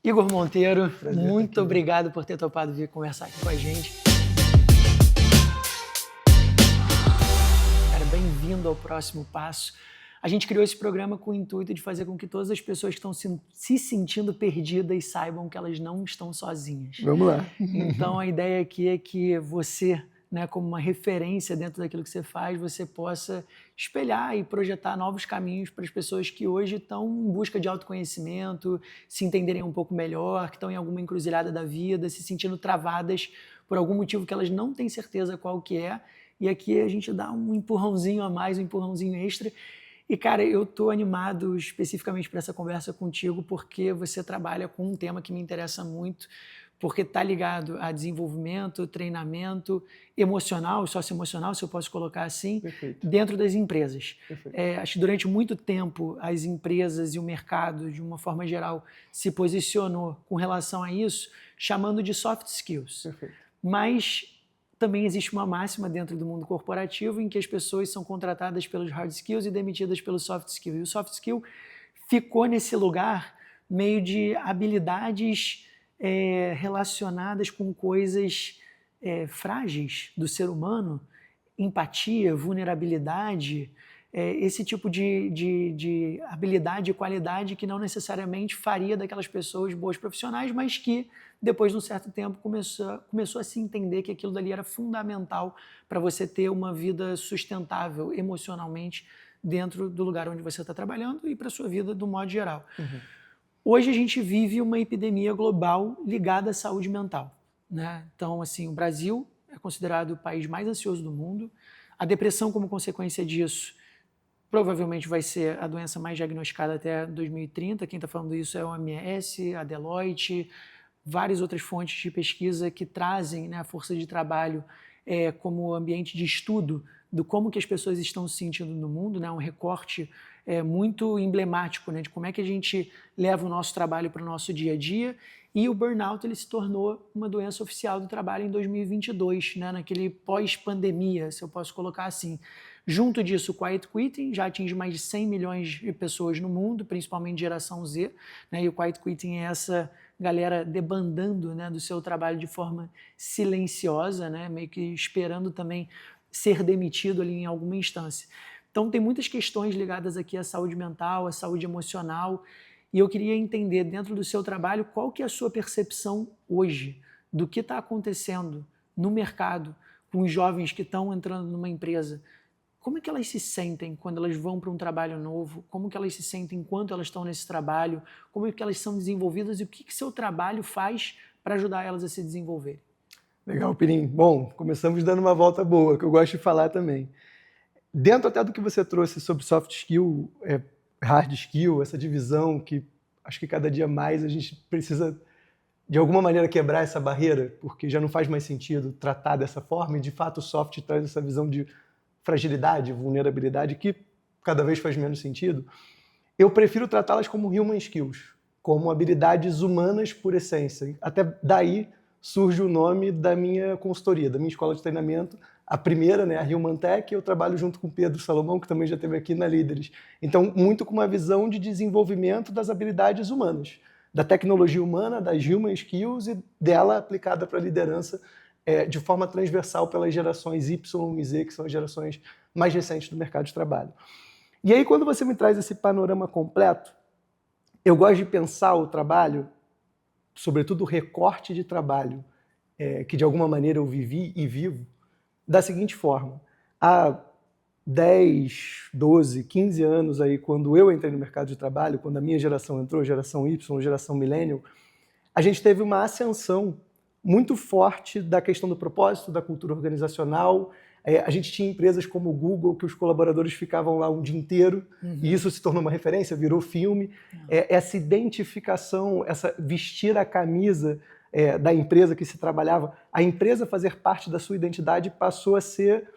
Igor Monteiro, Prazer muito obrigado por ter topado vir conversar aqui com a gente. Cara, bem-vindo ao Próximo Passo. A gente criou esse programa com o intuito de fazer com que todas as pessoas que estão se sentindo perdidas saibam que elas não estão sozinhas. Vamos lá. Então, a ideia aqui é que você, como uma referência dentro daquilo que você faz, você possa espelhar e projetar novos caminhos para as pessoas que hoje estão em busca de autoconhecimento, se entenderem um pouco melhor, que estão em alguma encruzilhada da vida, se sentindo travadas por algum motivo que elas não têm certeza qual que é. E aqui a gente dá um empurrãozinho a mais, um empurrãozinho extra. E, cara, eu estou animado especificamente para essa conversa contigo porque você trabalha com um tema que me interessa muito, porque está ligado a desenvolvimento, treinamento emocional, socioemocional, se eu posso colocar assim, Perfeito. dentro das empresas. Perfeito. Acho que durante muito tempo as empresas e o mercado, de uma forma geral, se posicionou com relação a isso, chamando de soft skills. Perfeito. Mas também existe uma máxima dentro do mundo corporativo em que as pessoas são contratadas pelos hard skills e demitidas pelo soft skill. E o soft skill ficou nesse lugar meio de habilidades relacionadas com coisas frágeis do ser humano, empatia, vulnerabilidade, esse tipo de habilidade e qualidade que não necessariamente faria daquelas pessoas boas profissionais, mas que depois de um certo tempo começou a se entender que aquilo dali era fundamental para você ter uma vida sustentável emocionalmente dentro do lugar onde você está trabalhando e para a sua vida do modo geral. Uhum. Hoje a gente vive uma epidemia global ligada à saúde mental, né? Então, assim, o Brasil é considerado o país mais ansioso do mundo. A depressão, como consequência disso, provavelmente vai ser a doença mais diagnosticada até 2030. Quem está falando isso é a OMS, a Deloitte, várias outras fontes de pesquisa que trazem, né, a força de trabalho como ambiente de estudo do como que as pessoas estão se sentindo no mundo, né, um recorte muito emblemático, né, de como é que a gente leva o nosso trabalho para o nosso dia a dia. E o burnout ele se tornou uma doença oficial do trabalho em 2022, né, naquele pós-pandemia, se eu posso colocar assim. Junto disso, o quiet quitting já atinge mais de 100 milhões de pessoas no mundo, principalmente geração Z, né, e o quiet quitting é essa galera debandando, né, do seu trabalho de forma silenciosa, né, meio que esperando também ser demitido ali em alguma instância. Então tem muitas questões ligadas aqui à saúde mental, à saúde emocional, e eu queria entender dentro do seu trabalho qual que é a sua percepção hoje do que está acontecendo no mercado com os jovens que estão entrando numa empresa. Como é que elas se sentem quando elas vão para um trabalho novo? Como que elas se sentem enquanto elas estão nesse trabalho? Como é que elas são desenvolvidas e o que seu trabalho faz para ajudar elas a se desenvolverem? Legal, Pirim. Bom, começamos dando uma volta boa, que eu gosto de falar também. Dentro até do que você trouxe sobre soft skill, hard skill, essa divisão que acho que cada dia mais a gente precisa, de alguma maneira, quebrar essa barreira, porque já não faz mais sentido tratar dessa forma, e de fato o soft traz essa visão de fragilidade, vulnerabilidade, que cada vez faz menos sentido. Eu prefiro tratá-las como human skills, como habilidades humanas por essência. Até daí surge o nome da minha consultoria, da minha escola de treinamento. A primeira, né, a Human Tech, eu trabalho junto com o Pedro Salomão, que também já esteve aqui na Líderes. Então, muito com uma visão de desenvolvimento das habilidades humanas, da tecnologia humana, das human skills e dela aplicada para a liderança de forma transversal pelas gerações Y e Z, que são as gerações mais recentes do mercado de trabalho. E aí, quando você me traz esse panorama completo, eu gosto de pensar o trabalho, sobretudo o recorte de trabalho, que de alguma maneira eu vivi e vivo, da seguinte forma. Há 10, 12, 15 anos, aí, quando eu entrei no mercado de trabalho, quando a minha geração entrou, geração Y, geração millennial, a gente teve uma ascensão muito forte da questão do propósito, da cultura organizacional. A gente tinha empresas como o Google, que os colaboradores ficavam lá um dia inteiro, e isso se tornou uma referência, virou filme. Essa identificação, essa vestir a camisa da empresa que se trabalhava, a empresa fazer parte da sua identidade passou a ser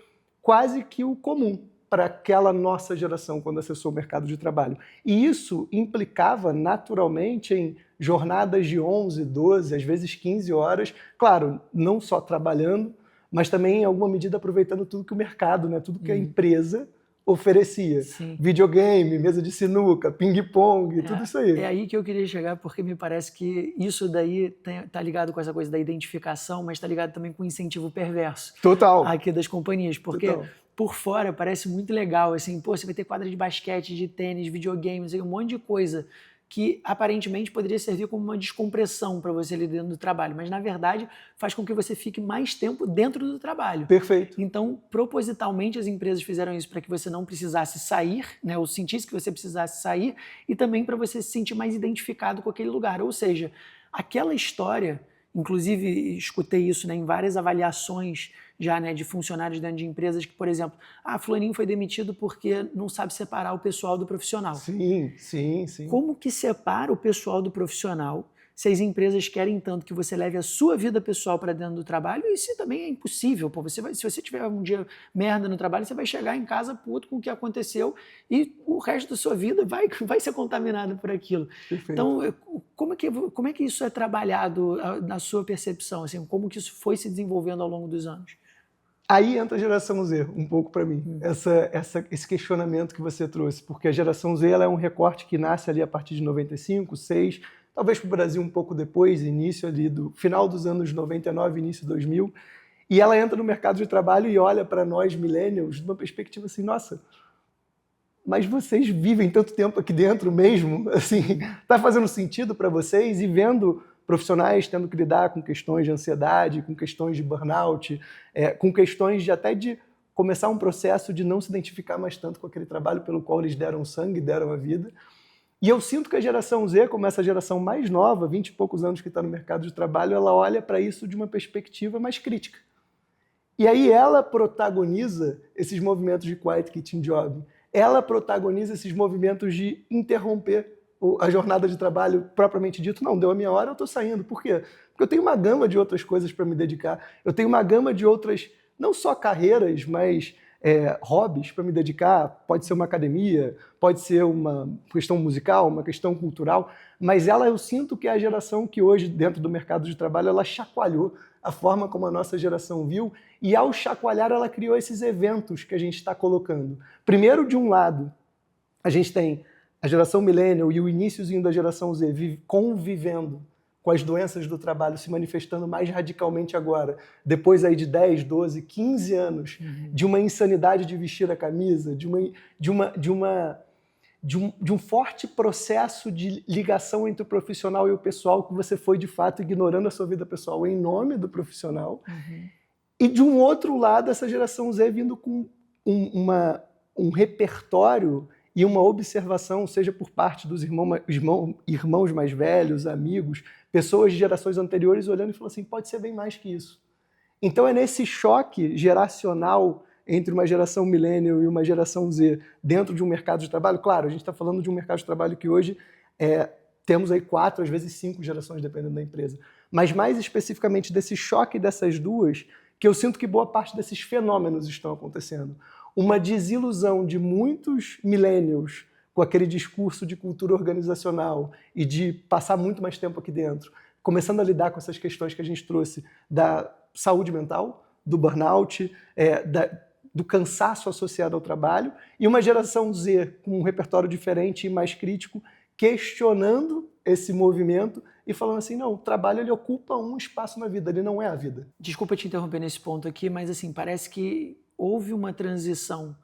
quase que o comum para aquela nossa geração quando acessou o mercado de trabalho. E isso implicava naturalmente em jornadas de 11, 12, às vezes 15 horas, claro, não só trabalhando, mas também em alguma medida aproveitando tudo que o mercado, né, tudo que a empresa oferecia. Sim. Videogame, mesa de sinuca, ping-pong, tudo isso aí. É aí que eu queria chegar, porque me parece que isso daí tá ligado com essa coisa da identificação, mas tá ligado também com o incentivo perverso Total. aqui das companhias, porque Total. por fora parece muito legal, assim, pô, você vai ter quadra de basquete, de tênis, videogames, um monte de coisa que aparentemente poderia servir como uma descompressão para você ali dentro do trabalho, mas na verdade faz com que você fique mais tempo dentro do trabalho. Perfeito. Então, propositalmente, as empresas fizeram isso para que você não precisasse sair, né, ou sentisse que você precisasse sair, e também para você se sentir mais identificado com aquele lugar. Ou seja, aquela história, inclusive escutei isso, né, em várias avaliações já, né, de funcionários dentro de empresas que, por exemplo, fulaninho foi demitido porque não sabe separar o pessoal do profissional. Sim, sim, sim. Como que separa o pessoal do profissional se as empresas querem tanto que você leve a sua vida pessoal para dentro do trabalho? Isso também é impossível. Pô. Se você tiver um dia merda no trabalho, você vai chegar em casa puto com o que aconteceu e o resto da sua vida vai ser contaminado por aquilo. Perfeito. Então, como é que isso é trabalhado na sua percepção? Assim, como que isso foi se desenvolvendo ao longo dos anos? Aí entra a geração Z, um pouco para mim, esse questionamento que você trouxe, porque a geração Z ela é um recorte que nasce ali a partir de 95, 6, talvez para o Brasil um pouco depois, início ali do final dos anos 99, início 2000, e ela entra no mercado de trabalho e olha para nós millennials de uma perspectiva assim, nossa, mas vocês vivem tanto tempo aqui dentro mesmo, assim, tá fazendo sentido para vocês? E vendo profissionais tendo que lidar com questões de ansiedade, com questões de burnout, com questões de até de começar um processo de não se identificar mais tanto com aquele trabalho pelo qual eles deram sangue, deram a vida. E eu sinto que a geração Z, como essa geração mais nova, 20 e poucos anos que está no mercado de trabalho, ela olha para isso de uma perspectiva mais crítica. E aí ela protagoniza esses movimentos de quiet quitting job, ela protagoniza esses movimentos de interromper a jornada de trabalho propriamente dito. Não, deu a minha hora, eu estou saindo. Por quê? Porque eu tenho uma gama de outras coisas para me dedicar. Eu tenho uma gama de outras, não só carreiras, mas hobbies para me dedicar. Pode ser uma academia, pode ser uma questão musical, uma questão cultural. Mas eu sinto que é a geração que hoje, dentro do mercado de trabalho, ela chacoalhou a forma como a nossa geração viu, e ao chacoalhar ela criou esses eventos que a gente está colocando. Primeiro, de um lado, a gente tem a geração millennial e o iniciozinho da geração Z convivendo com as doenças do trabalho se manifestando mais radicalmente agora, depois aí de 10, 12, 15 anos de uma insanidade de vestir a camisa, de um forte processo de ligação entre o profissional e o pessoal que você foi, de fato, ignorando a sua vida pessoal em nome do profissional. E, de um outro lado, essa geração Z vindo com um repertório e uma observação, seja por parte dos irmãos mais velhos, amigos, pessoas de gerações anteriores, olhando e falando assim, pode ser bem mais que isso. Então é nesse choque geracional entre uma geração millennial e uma geração Z dentro de um mercado de trabalho. Claro, a gente está falando de um mercado de trabalho que hoje temos aí 4, às vezes 5 gerações, dependendo da empresa. Mas mais especificamente desse choque dessas duas, que eu sinto que boa parte desses fenômenos estão acontecendo. Uma desilusão de muitos millennials com aquele discurso de cultura organizacional e de passar muito mais tempo aqui dentro, começando a lidar com essas questões que a gente trouxe da saúde mental, do burnout, do cansaço associado ao trabalho, e uma geração Z com um repertório diferente e mais crítico, questionando esse movimento e falando assim, não, o trabalho ele ocupa um espaço na vida, ele não é a vida. Desculpa te interromper nesse ponto aqui, mas assim, parece que houve uma transição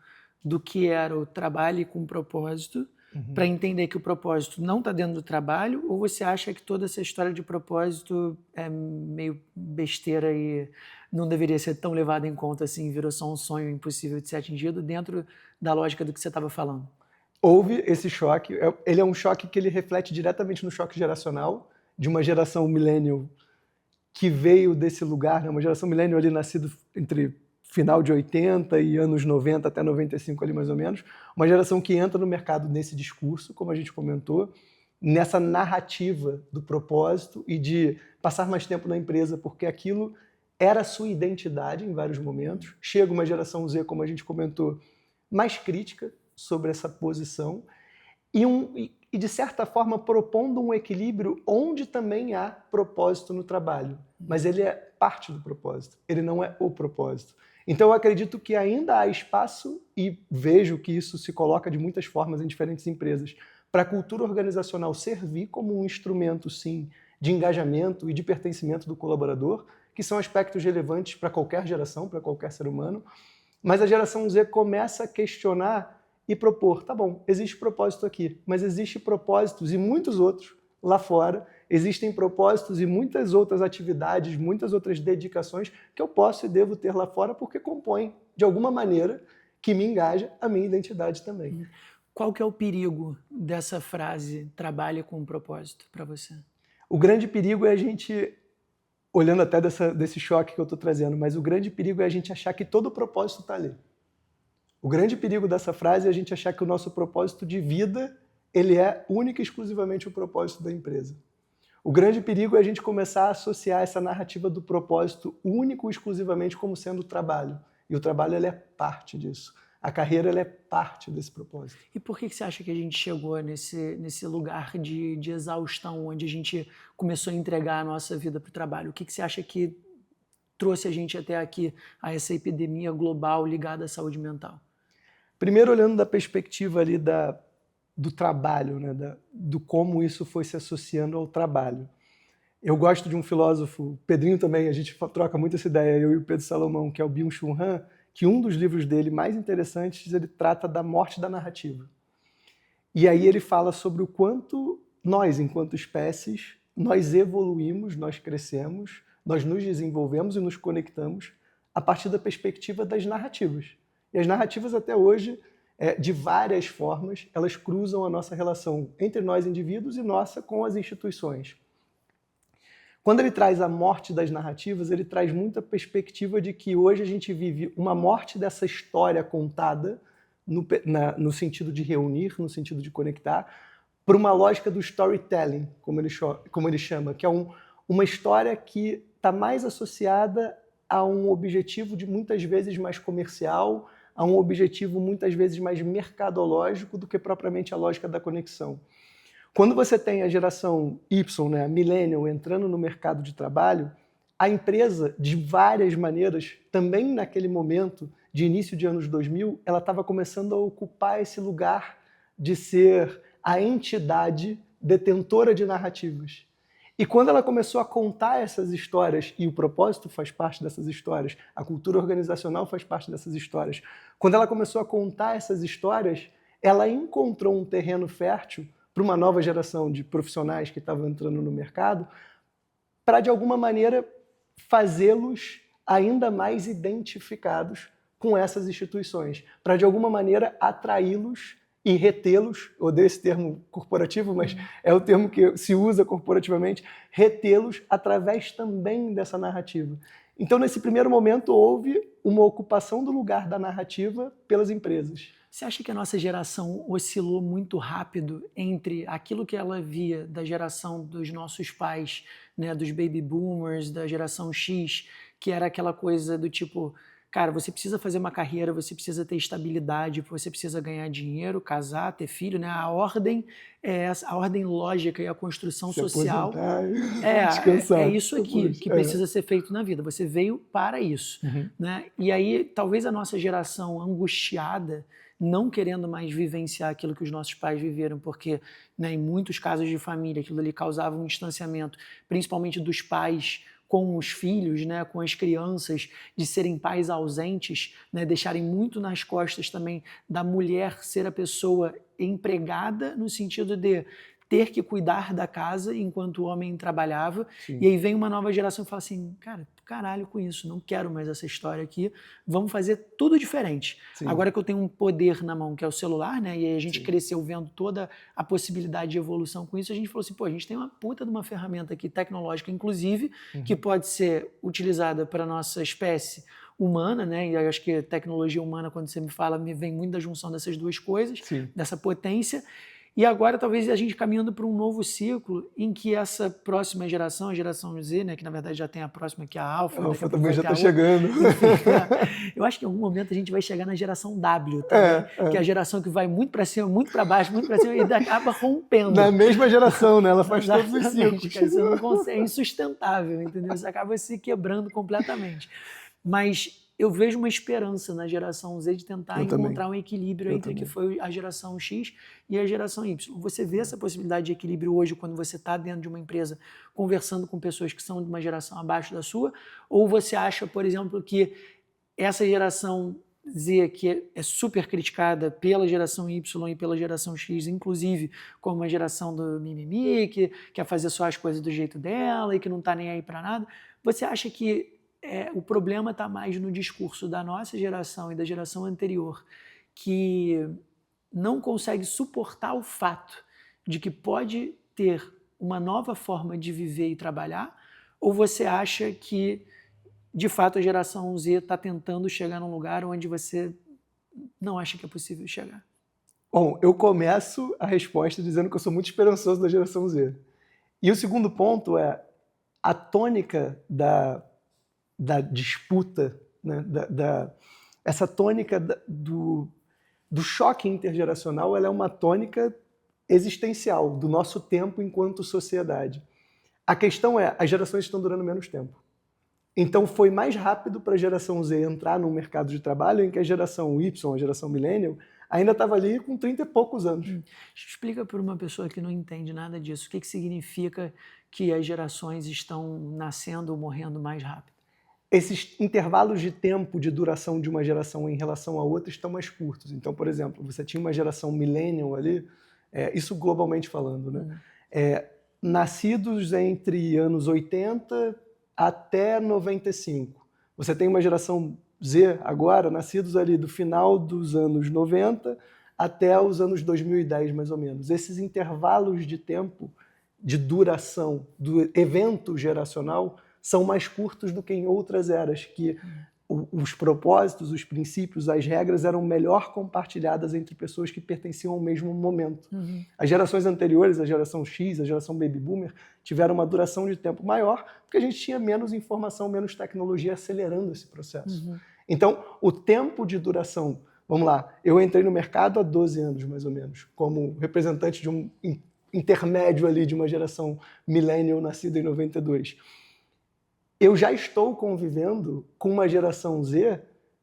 do que era o trabalho com propósito para entender que o propósito não está dentro do trabalho, ou você acha que toda essa história de propósito é meio besteira e não deveria ser tão levada em conta assim, virou só um sonho impossível de ser atingido dentro da lógica do que você estava falando? Houve esse choque, ele é um choque que ele reflete diretamente no choque geracional de uma geração millennial que veio desse lugar, né? Uma geração millennial ali nascida entre final de 80 e anos 90 até 95 ali mais ou menos, uma geração que entra no mercado nesse discurso, como a gente comentou, nessa narrativa do propósito e de passar mais tempo na empresa, porque aquilo era a sua identidade em vários momentos. Chega uma geração Z, como a gente comentou, mais crítica sobre essa posição e de certa forma propondo um equilíbrio onde também há propósito no trabalho, mas ele é parte do propósito, ele não é o propósito. Então, eu acredito que ainda há espaço, e vejo que isso se coloca de muitas formas em diferentes empresas, para a cultura organizacional servir como um instrumento, sim, de engajamento e de pertencimento do colaborador, que são aspectos relevantes para qualquer geração, para qualquer ser humano. Mas a geração Z começa a questionar e propor, tá bom, existe propósito aqui, mas existe propósitos e muitos outros lá fora, existem propósitos e muitas outras atividades, muitas outras dedicações que eu posso e devo ter lá fora porque compõem, de alguma maneira, que me engaja a minha identidade também. Qual que é o perigo dessa frase, trabalhe com um propósito, para você? O grande perigo é a gente, olhando até desse choque que eu estou trazendo, mas o grande perigo é a gente achar que todo o propósito está ali. O grande perigo dessa frase é a gente achar que o nosso propósito de vida ele é único e exclusivamente o propósito da empresa. O grande perigo é a gente começar a associar essa narrativa do propósito único e exclusivamente como sendo o trabalho. E o trabalho ele é parte disso. A carreira ela é parte desse propósito. E por que você acha que a gente chegou nesse lugar de exaustão, onde a gente começou a entregar a nossa vida para o trabalho? O que você acha que trouxe a gente até aqui, a essa epidemia global ligada à saúde mental? Primeiro, olhando da perspectiva ali do trabalho, né, do como isso foi se associando ao trabalho. Eu gosto de um filósofo, Pedrinho também, a gente troca muito essa ideia, eu e o Pedro Salomão, que é o Byung-Chul Han, que um dos livros dele mais interessantes, ele trata da morte da narrativa. E aí ele fala sobre o quanto nós, enquanto espécies, nós evoluímos, nós crescemos, nós nos desenvolvemos e nos conectamos a partir da perspectiva das narrativas. E as narrativas até hoje, de várias formas, elas cruzam a nossa relação entre nós indivíduos e nossa com as instituições. Quando ele traz a morte das narrativas, ele traz muita perspectiva de que hoje a gente vive uma morte dessa história contada, no sentido de reunir, no sentido de conectar, por uma lógica do storytelling, como ele chama, que é uma história que está mais associada a um objetivo de muitas vezes mais comercial, a um objetivo muitas vezes mais mercadológico do que propriamente a lógica da conexão. Quando você tem a geração Y, né, a millennial, entrando no mercado de trabalho, a empresa, de várias maneiras, também naquele momento de início de anos 2000, ela estava começando a ocupar esse lugar de ser a entidade detentora de narrativas. E quando ela começou a contar essas histórias, e o propósito faz parte dessas histórias, a cultura organizacional faz parte dessas histórias, quando ela começou a contar essas histórias, ela encontrou um terreno fértil para uma nova geração de profissionais que estavam entrando no mercado, para, de alguma maneira, fazê-los ainda mais identificados com essas instituições, para, de alguma maneira, atraí-los e retê-los, odeio esse termo corporativo, mas é o termo que se usa corporativamente, retê-los através também dessa narrativa. Então, nesse primeiro momento, houve uma ocupação do lugar da narrativa pelas empresas. Você acha que a nossa geração oscilou muito rápido entre aquilo que ela via da geração dos nossos pais, né, dos baby boomers, da geração X, que era aquela coisa do tipo, cara, você precisa fazer uma carreira, você precisa ter estabilidade, você precisa ganhar dinheiro, casar, ter filho, né? A ordem é essa, a ordem lógica e a construção social descansar, é isso aqui que precisa ser feito na vida. Você veio para isso, né? E aí talvez a nossa geração angustiada, não querendo mais vivenciar aquilo que os nossos pais viveram, porque, né, em muitos casos de família aquilo ali causava um distanciamento, principalmente dos pais com os filhos, né, com as crianças, de serem pais ausentes, né, deixarem muito nas costas também da mulher ser a pessoa empregada, no sentido de ter que cuidar da casa enquanto o homem trabalhava. Sim. E aí vem uma nova geração e fala assim, cara, caralho com isso, não quero mais essa história aqui, vamos fazer tudo diferente. Sim. Agora que eu tenho um poder na mão, que é o celular, né, e aí a gente cresceu vendo toda a possibilidade de evolução com isso, a gente falou assim, pô, a gente tem uma puta de uma ferramenta aqui tecnológica, inclusive, que pode ser utilizada para a nossa espécie humana, né? E eu acho que tecnologia humana, quando você me fala, me vem muito da junção dessas duas coisas, dessa potência. E agora talvez a gente caminhando para um novo ciclo em que essa próxima geração, a geração Z, né, que na verdade já tem a próxima, que é a Alpha. A Alpha também já está chegando. Eu acho que em algum momento a gente vai chegar na geração W também, que é a geração que vai muito para cima, muito para baixo, muito para cima e acaba rompendo. Na mesma geração, né? Ela faz todos os ciclos. Você não consegue, é insustentável, entendeu? Você acaba se quebrando completamente. Mas eu vejo uma esperança na geração Z de tentar Eu também. encontrar um equilíbrio Eu entre o que também. foi a geração X e a geração Y. Você vê essa possibilidade de equilíbrio hoje quando você está dentro de uma empresa conversando com pessoas que são de uma geração abaixo da sua? Ou você acha, por exemplo, que essa geração Z, que é super criticada pela geração Y e pela geração X, inclusive como uma geração do mimimi, que quer fazer só as coisas do jeito dela e que não está nem aí para nada, você acha que o problema está mais no discurso da nossa geração e da geração anterior, que não consegue suportar o fato de que pode ter uma nova forma de viver e trabalhar? Ou você acha que de fato a geração Z está tentando chegar num lugar onde você não acha que é possível chegar? Bom, eu começo a resposta dizendo que eu sou muito esperançoso da geração Z. E o segundo ponto é a tônica da disputa, né? Essa tônica do choque intergeracional, ela é uma tônica existencial do nosso tempo enquanto sociedade. A questão é, as gerações estão durando menos tempo. Então foi mais rápido para a geração Z entrar num mercado de trabalho em que a geração Y, a geração millennial, ainda estava ali com 30 e poucos anos. Explica para uma pessoa que não entende nada disso, o que significa que as gerações estão nascendo ou morrendo mais rápido? Esses intervalos de tempo de duração de uma geração em relação à outra estão mais curtos. Então, por exemplo, você tinha uma geração millennial ali, isso globalmente falando, né? Nascidos entre anos 80 até 95. Você tem uma geração Z agora, nascidos ali do final dos anos 90 até os anos 2010, mais ou menos. Esses intervalos de tempo, de duração do evento geracional, são mais curtos do que em outras eras, que os propósitos, os princípios, as regras eram melhor compartilhadas entre pessoas que pertenciam ao mesmo momento. As gerações anteriores, a geração X, a geração Baby Boomer, tiveram uma duração de tempo maior, porque a gente tinha menos informação, menos tecnologia acelerando esse processo. Então, o tempo de duração, vamos lá, eu entrei no mercado há 12 anos, mais ou menos, como representante de um intermédio ali de uma geração millennial nascida em 92. Eu já estou convivendo com uma geração Z,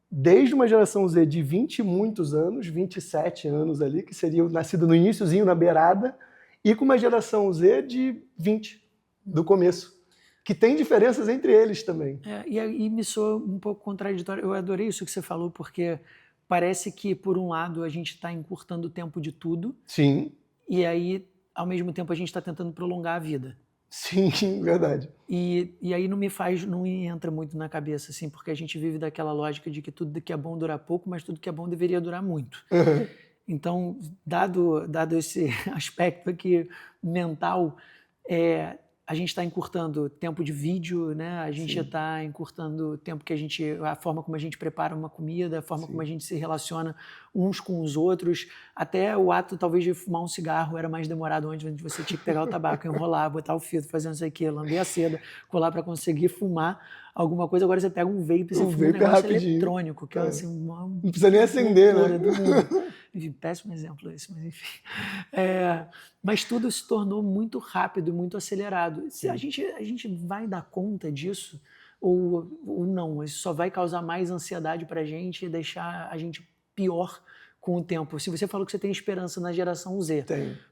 desde uma geração Z de 20 e muitos anos, 27 anos ali, que seria nascido no iniciozinho, na beirada, e com uma geração Z de 20, do começo, que tem diferenças entre eles também. E me soa um pouco contraditório. Eu adorei isso que você falou, porque parece que, por um lado, a gente está encurtando o tempo de tudo. Sim. E aí, ao mesmo tempo, a gente está tentando prolongar a vida. Sim, verdade. E aí não me entra muito na cabeça, assim, porque a gente vive daquela lógica de que tudo que é bom dura pouco, mas tudo que é bom deveria durar muito. Então, dado esse aspecto aqui mental, a gente está encurtando tempo de vídeo, né? A gente está encurtando o tempo que a forma como a gente prepara uma comida, a forma como a gente se relaciona uns com os outros, até o ato talvez de fumar um cigarro era mais demorado antes, onde você tinha que pegar o tabaco, enrolar, botar o filtro, fazer não sei o que, lamber a seda, colar para conseguir fumar alguma coisa. Agora você pega um vape e você fuma um negócio eletrônico, que é assim, não precisa nem acender, né? Do mundo. Enfim, péssimo exemplo esse, mas enfim. Mas tudo se tornou muito rápido, muito acelerado. Se a gente vai dar conta disso ou não? Isso só vai causar mais ansiedade para a gente e deixar a gente pior com o tempo. Se você falou que você tem esperança na geração Z,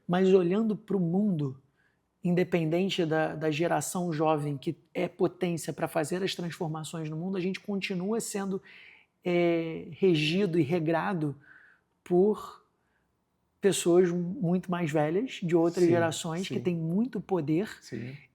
mas olhando para o mundo, independente da geração jovem que é potência para fazer as transformações no mundo, a gente continua sendo regido e regrado por pessoas muito mais velhas, de outras gerações, que têm muito poder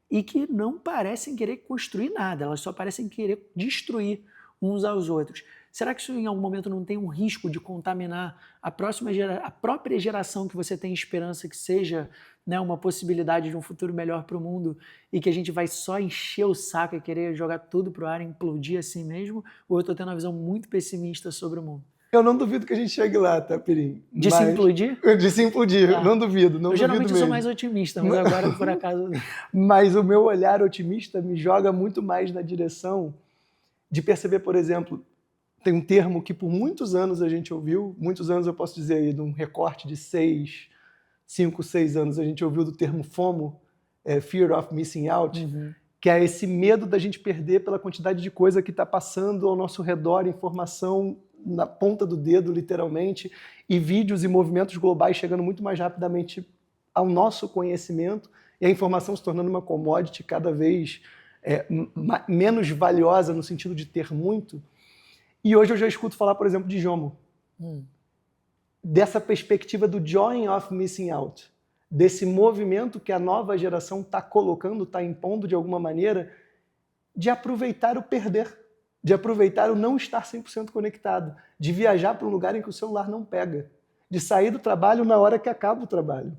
e que não parecem querer construir nada, elas só parecem querer destruir uns aos outros. Será que isso em algum momento não tem um risco de contaminar a própria geração que você tem esperança que seja, né, uma possibilidade de um futuro melhor para o mundo e que a gente vai só encher o saco e querer jogar tudo para o ar e implodir assim mesmo? Ou eu estou tendo uma visão muito pessimista sobre o mundo? Eu não duvido que a gente chegue lá, tá, Pirim? De se implodir? De se implodir, não duvido. Eu geralmente sou mais otimista, mas agora, por acaso... Mas o meu olhar otimista me joga muito mais na direção de perceber, por exemplo, tem um termo que por muitos anos a gente ouviu, muitos anos eu posso dizer aí, num recorte de 5, 6 anos, a gente ouviu do termo FOMO, Fear of Missing Out, que é esse medo da gente perder pela quantidade de coisa que está passando ao nosso redor, informação na ponta do dedo, literalmente, e vídeos e movimentos globais chegando muito mais rapidamente ao nosso conhecimento, e a informação se tornando uma commodity cada vez menos valiosa no sentido de ter muito. E hoje eu já escuto falar, por exemplo, de JOMO. Dessa perspectiva do joy of missing out, desse movimento que a nova geração está colocando, está impondo de alguma maneira, de aproveitar o perder, de aproveitar o não estar 100% conectado, de viajar para um lugar em que o celular não pega, de sair do trabalho na hora que acaba o trabalho,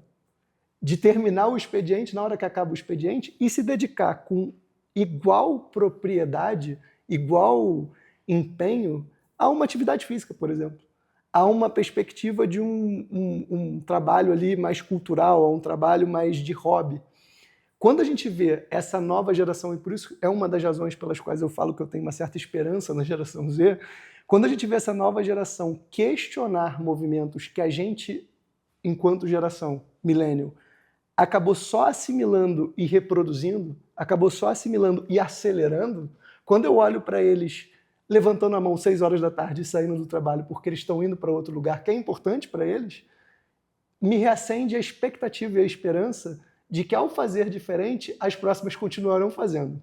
de terminar o expediente na hora que acaba o expediente e se dedicar com igual propriedade, igual empenho a uma atividade física, por exemplo. Há uma perspectiva de um trabalho ali mais cultural, a um trabalho mais de hobby. Quando a gente vê essa nova geração, e por isso é uma das razões pelas quais eu falo que eu tenho uma certa esperança na geração Z, quando a gente vê essa nova geração questionar movimentos que a gente, enquanto geração millennial, acabou só assimilando e reproduzindo, acabou só assimilando e acelerando, quando eu olho para eles levantando a mão 6 horas da tarde e saindo do trabalho porque eles estão indo para outro lugar que é importante para eles, me reacende a expectativa e a esperança de que, ao fazer diferente, as próximas continuarão fazendo.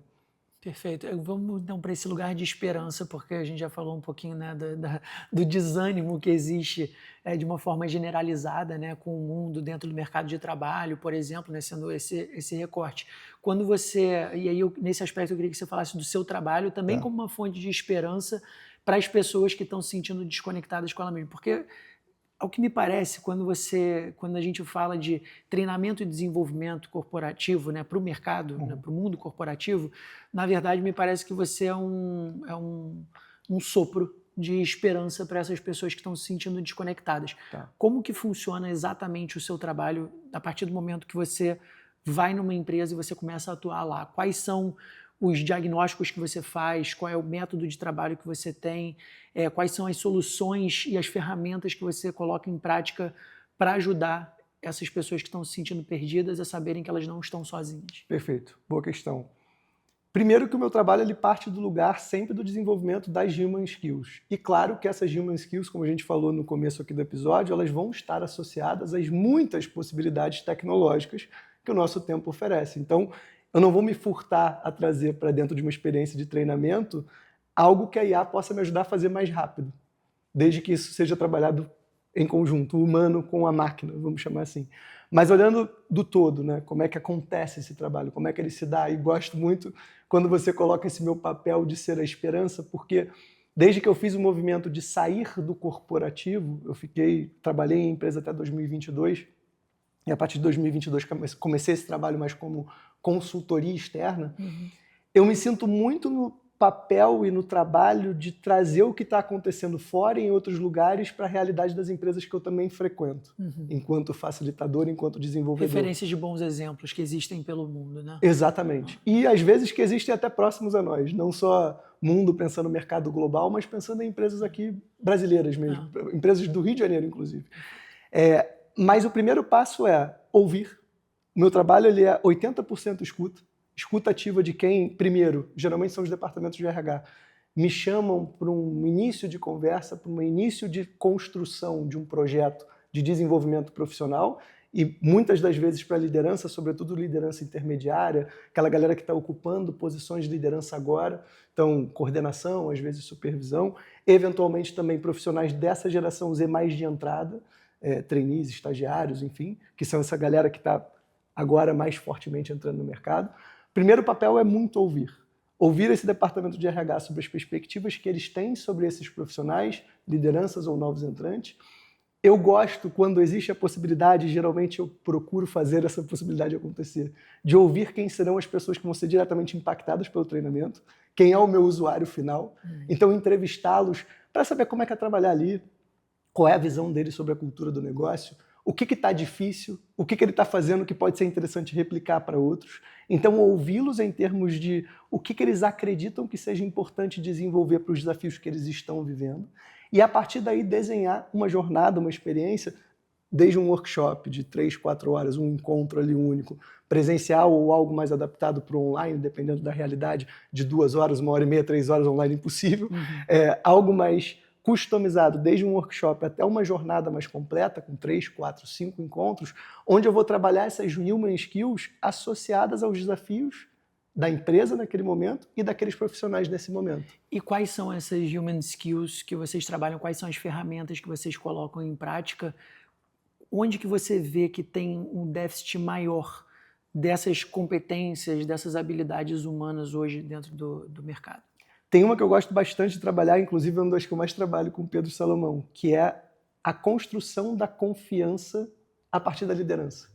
Perfeito. Vamos então para esse lugar de esperança, porque a gente já falou um pouquinho, né, do desânimo que existe de uma forma generalizada, né, com o mundo dentro do mercado de trabalho, por exemplo, né, sendo esse recorte. Quando você, e aí nesse aspecto eu queria que você falasse do seu trabalho também como uma fonte de esperança para as pessoas que estão se sentindo desconectadas com ela mesma, porque ao que me parece, quando a gente fala de treinamento e desenvolvimento corporativo, né, para o mercado, né, para o mundo corporativo, na verdade me parece que você é um sopro de esperança para essas pessoas que estão se sentindo desconectadas. Como que funciona exatamente o seu trabalho a partir do momento que você vai numa empresa e você começa a atuar lá? Quais são os diagnósticos que você faz, qual é o método de trabalho que você tem, quais são as soluções e as ferramentas que você coloca em prática para ajudar essas pessoas que estão se sentindo perdidas a saberem que elas não estão sozinhas? Perfeito, boa questão. Primeiro que o meu trabalho ele parte do lugar sempre do desenvolvimento das human skills. E claro que essas human skills, como a gente falou no começo aqui do episódio, elas vão estar associadas às muitas possibilidades tecnológicas que o nosso tempo oferece. Então, eu não vou me furtar a trazer para dentro de uma experiência de treinamento algo que a IA possa me ajudar a fazer mais rápido, desde que isso seja trabalhado em conjunto, o humano com a máquina, vamos chamar assim. Mas olhando do todo, né, como é que acontece esse trabalho, como é que ele se dá, e gosto muito quando você coloca esse meu papel de ser a esperança, porque desde que eu fiz o movimento de sair do corporativo, trabalhei em empresa até 2022, e a partir de 2022 comecei esse trabalho mais como consultoria externa, eu me sinto muito no papel e no trabalho de trazer o que está acontecendo fora em outros lugares para a realidade das empresas que eu também frequento, enquanto facilitador, enquanto desenvolvedor. Referências de bons exemplos que existem pelo mundo, né? Exatamente. E às vezes que existem até próximos a nós, não só mundo pensando no mercado global, mas pensando em empresas aqui brasileiras mesmo, empresas do Rio de Janeiro, inclusive. Mas o primeiro passo é ouvir. O meu trabalho ele é 80% escuta ativa de quem, primeiro, geralmente são os departamentos de RH, me chamam para um início de conversa, para um início de construção de um projeto de desenvolvimento profissional e muitas das vezes para a liderança, sobretudo liderança intermediária, aquela galera que está ocupando posições de liderança agora, então coordenação, às vezes supervisão, eventualmente também profissionais dessa geração Z mais de entrada, trainees, estagiários, enfim, que são essa galera que está agora mais fortemente entrando no mercado. O primeiro papel é muito ouvir. Ouvir esse departamento de RH sobre as perspectivas que eles têm sobre esses profissionais, lideranças ou novos entrantes. Eu gosto quando existe a possibilidade, geralmente eu procuro fazer essa possibilidade acontecer, de ouvir quem serão as pessoas que vão ser diretamente impactadas pelo treinamento, quem é o meu usuário final. Então, entrevistá-los para saber como é que é trabalhar ali, qual é a visão deles sobre a cultura do negócio, o que está difícil, o que ele está fazendo que pode ser interessante replicar para outros. Então, ouvi-los em termos de o que eles acreditam que seja importante desenvolver para os desafios que eles estão vivendo. E, a partir daí, desenhar uma jornada, uma experiência, desde um workshop de 3, 4 horas, um encontro ali único, presencial ou algo mais adaptado para o online, dependendo da realidade, de 2 horas, 1h30, 3 horas online, impossível. Algo mais customizado, desde um workshop até uma jornada mais completa, com 3, 4, 5 encontros, onde eu vou trabalhar essas human skills associadas aos desafios da empresa naquele momento e daqueles profissionais nesse momento. E quais são essas human skills que vocês trabalham? Quais são as ferramentas que vocês colocam em prática? Onde que você vê que tem um déficit maior dessas competências, dessas habilidades humanas hoje dentro do mercado? Tem uma que eu gosto bastante de trabalhar, inclusive é uma das que eu mais trabalho com o Pedro Salomão, que é a construção da confiança a partir da liderança.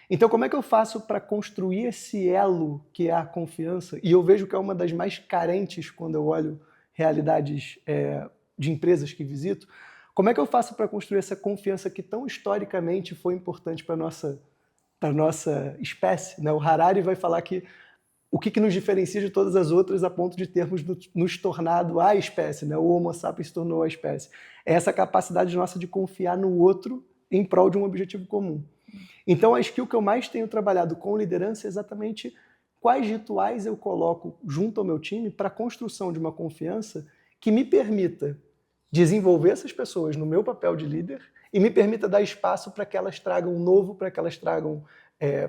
Então, como é que eu faço para construir esse elo que é a confiança? E eu vejo que é uma das mais carentes quando eu olho realidades de empresas que visito. Como é que eu faço para construir essa confiança que tão historicamente foi importante para a nossa espécie, né? O Harari vai falar que o que nos diferencia de todas as outras a ponto de termos nos tornado a espécie, né? O Homo sapiens se tornou a espécie. É essa capacidade nossa de confiar no outro em prol de um objetivo comum. Então, a skill que eu mais tenho trabalhado com liderança é exatamente quais rituais eu coloco junto ao meu time para a construção de uma confiança que me permita desenvolver essas pessoas no meu papel de líder e me permita dar espaço para que elas tragam novo, para que elas tragam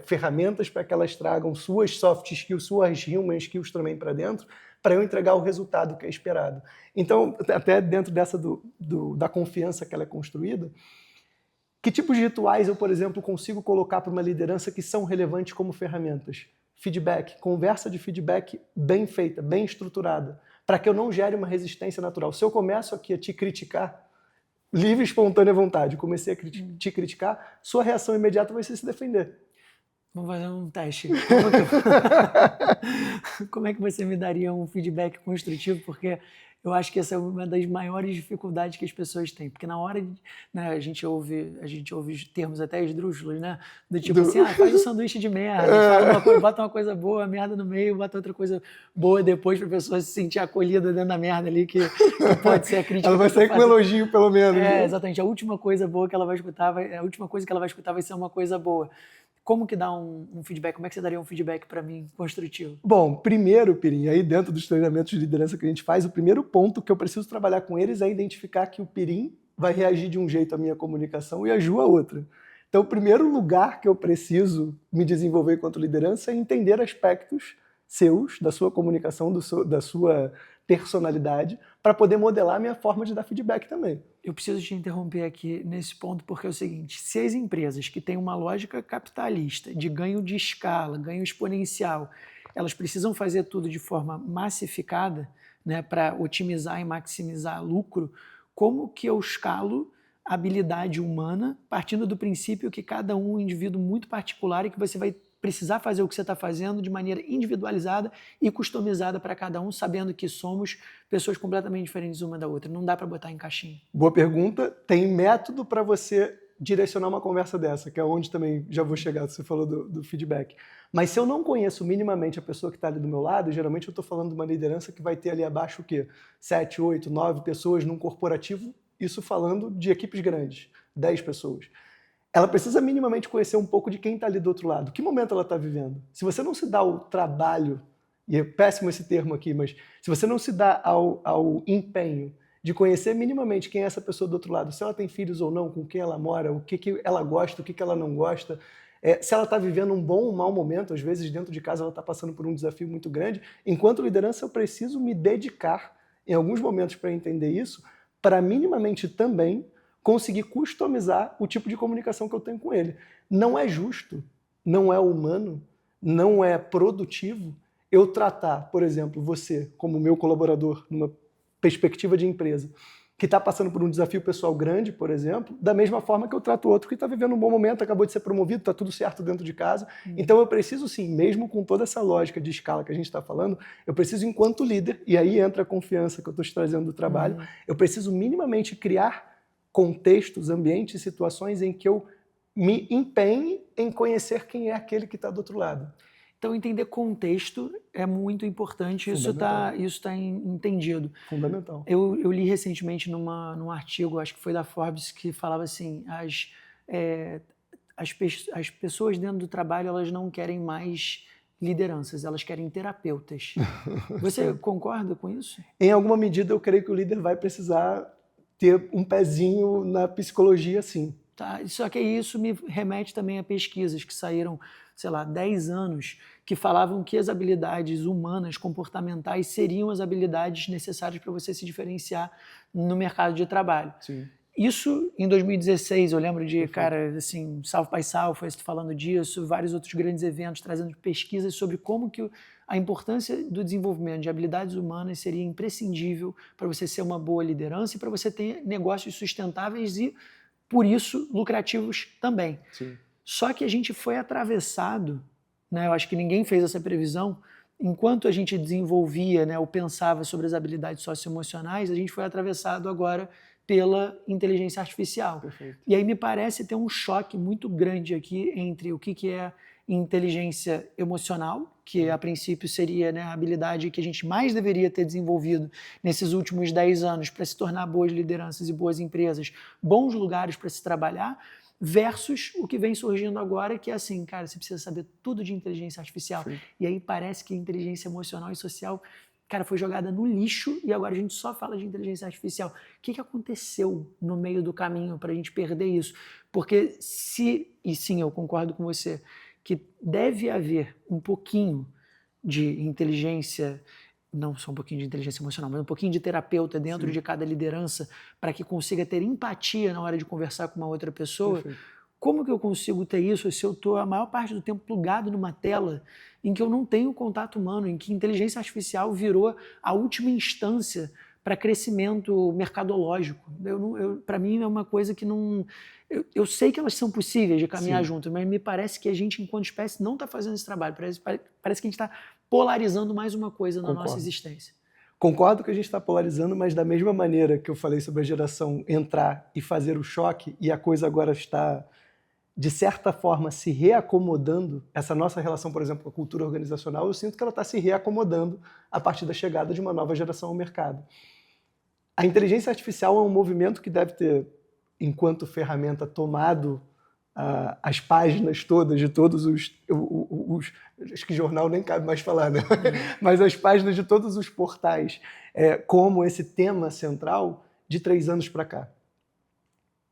ferramentas, para que elas tragam suas soft skills, suas human skills também para dentro, para eu entregar o resultado que é esperado. Então, até dentro dessa da confiança que ela é construída, que tipos de rituais eu, por exemplo, consigo colocar para uma liderança que são relevantes como ferramentas? Feedback, conversa de feedback bem feita, bem estruturada, para que eu não gere uma resistência natural. Se eu começo aqui a te criticar, livre e espontânea vontade, comecei a te criticar, sua reação imediata vai ser se defender. Vamos fazer um teste. Como é que você me daria um feedback construtivo? Porque eu acho que essa é uma das maiores dificuldades que as pessoas têm. Porque na hora, né, a gente ouve os termos até esdrúxulos, né? Do tipo assim, faz um sanduíche de merda, bota uma coisa boa, merda no meio, bota outra coisa boa depois para a pessoa se sentir acolhida dentro da merda ali, que pode ser a crítica. Ela vai sair com um elogio, pelo menos. Né? Exatamente. A última coisa boa que ela vai escutar, a última coisa que ela vai escutar vai ser uma coisa boa. Como que dá um feedback? Como é que você daria um feedback para mim construtivo? Bom, primeiro, Pirim, aí dentro dos treinamentos de liderança que a gente faz, o primeiro ponto que eu preciso trabalhar com eles é identificar que o Pirim vai reagir de um jeito à minha comunicação e a Ju a outra. Então, o primeiro lugar que eu preciso me desenvolver enquanto liderança é entender aspectos seus, da sua comunicação, da sua personalidade, para poder modelar a minha forma de dar feedback também. Eu preciso te interromper aqui nesse ponto, porque é o seguinte, se as empresas que têm uma lógica capitalista, de ganho de escala, ganho exponencial, elas precisam fazer tudo de forma massificada, né, para otimizar e maximizar lucro, como que eu escalo a habilidade humana, partindo do princípio que cada um é um indivíduo muito particular e que você vai precisar fazer o que você está fazendo de maneira individualizada e customizada para cada um, sabendo que somos pessoas completamente diferentes uma da outra. Não dá para botar em caixinha. Boa pergunta. Tem método para você direcionar uma conversa dessa, que é onde também já vou chegar, você falou do feedback. Mas se eu não conheço minimamente a pessoa que está ali do meu lado, geralmente eu estou falando de uma liderança que vai ter ali abaixo o quê? 7, 8, 9 pessoas num corporativo, isso falando de equipes grandes, 10 pessoas. Ela precisa minimamente conhecer um pouco de quem está ali do outro lado. Que momento ela está vivendo? Se você não se dá o trabalho, e é péssimo esse termo aqui, mas se você não se dá ao empenho de conhecer minimamente quem é essa pessoa do outro lado, se ela tem filhos ou não, com quem ela mora, o que ela gosta, o que ela não gosta, se ela está vivendo um bom ou um mau momento, às vezes dentro de casa ela está passando por um desafio muito grande. Enquanto liderança, eu preciso me dedicar em alguns momentos para entender isso, para minimamente também conseguir customizar o tipo de comunicação que eu tenho com ele. Não é justo, não é humano, não é produtivo eu tratar, por exemplo, você como meu colaborador numa perspectiva de empresa, que está passando por um desafio pessoal grande, por exemplo, da mesma forma que eu trato outro que está vivendo um bom momento, acabou de ser promovido, está tudo certo dentro de casa. Então eu preciso sim, mesmo com toda essa lógica de escala que a gente está falando, eu preciso enquanto líder, e aí entra a confiança que eu estou te trazendo do trabalho, eu preciso minimamente criar contextos, ambientes, situações em que eu me empenhe em conhecer quem é aquele que está do outro lado. Então, entender contexto é muito importante, isso está entendido. Fundamental. Eu li recentemente num artigo, acho que foi da Forbes, que falava assim, as pessoas dentro do trabalho, elas não querem mais lideranças, elas querem terapeutas. Você concorda com isso? Em alguma medida, eu creio que o líder vai precisar ter um pezinho na psicologia, sim. Tá? Só que isso me remete também a pesquisas que saíram, sei lá, 10 anos, que falavam que as habilidades humanas, comportamentais, seriam as habilidades necessárias para você se diferenciar no mercado de trabalho. Sim. Isso em 2016, eu lembro de, Perfeito. cara, assim, South by Southwest falando disso, vários outros grandes eventos trazendo pesquisas sobre como que a importância do desenvolvimento de habilidades humanas seria imprescindível para você ser uma boa liderança e para você ter negócios sustentáveis e, por isso, lucrativos também. Sim. Só que a gente foi atravessado, né, eu acho que ninguém fez essa previsão, enquanto a gente desenvolvia, né, ou pensava sobre as habilidades socioemocionais, a gente foi atravessado agora pela inteligência artificial. Perfeito. E aí me parece ter um choque muito grande aqui entre o que é inteligência emocional, que a princípio seria, né, a habilidade que a gente mais deveria ter desenvolvido nesses últimos 10 anos para se tornar boas lideranças e boas empresas, bons lugares para se trabalhar, versus o que vem surgindo agora, que é assim, cara, você precisa saber tudo de inteligência artificial. Sim. E aí parece que a inteligência emocional e social, cara, foi jogada no lixo e agora a gente só fala de inteligência artificial. O que aconteceu no meio do caminho para a gente perder isso? Porque e sim, eu concordo com você, que deve haver um pouquinho de inteligência, não só um pouquinho de inteligência emocional, mas um pouquinho de terapeuta dentro Sim. de cada liderança para que consiga ter empatia na hora de conversar com uma outra pessoa. Perfeito. Como que eu consigo ter isso se eu estou a maior parte do tempo plugado numa tela em que eu não tenho contato humano, em que a inteligência artificial virou a última instância para crescimento mercadológico? Para mim é uma coisa que não... Eu sei que elas são possíveis de caminhar junto, mas me parece que a gente, enquanto espécie, não está fazendo esse trabalho. Parece que a gente está polarizando mais uma coisa na nossa existência. Concordo que a gente está polarizando, mas da mesma maneira que eu falei sobre a geração entrar e fazer o choque, e a coisa agora está, de certa forma, se reacomodando, essa nossa relação, por exemplo, com a cultura organizacional, eu sinto que ela está se reacomodando a partir da chegada de uma nova geração ao mercado. A inteligência artificial é um movimento que deve ter, enquanto ferramenta, tomado as páginas todas de todos acho que jornal nem cabe mais falar, né? Mas as páginas de todos os portais como esse tema central de 3 anos para cá.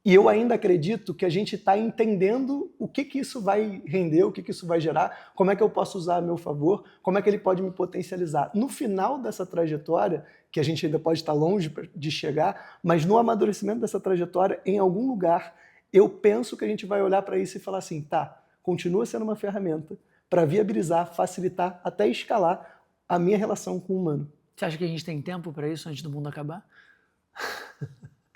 E eu ainda acredito que a gente está entendendo o que isso vai render, o que isso vai gerar, como é que eu posso usar a meu favor, como é que ele pode me potencializar. No final dessa trajetória, que a gente ainda pode estar longe de chegar, mas no amadurecimento dessa trajetória, em algum lugar, eu penso que a gente vai olhar para isso e falar assim, tá, continua sendo uma ferramenta para viabilizar, facilitar, até escalar a minha relação com o humano. Você acha que a gente tem tempo para isso antes do mundo acabar?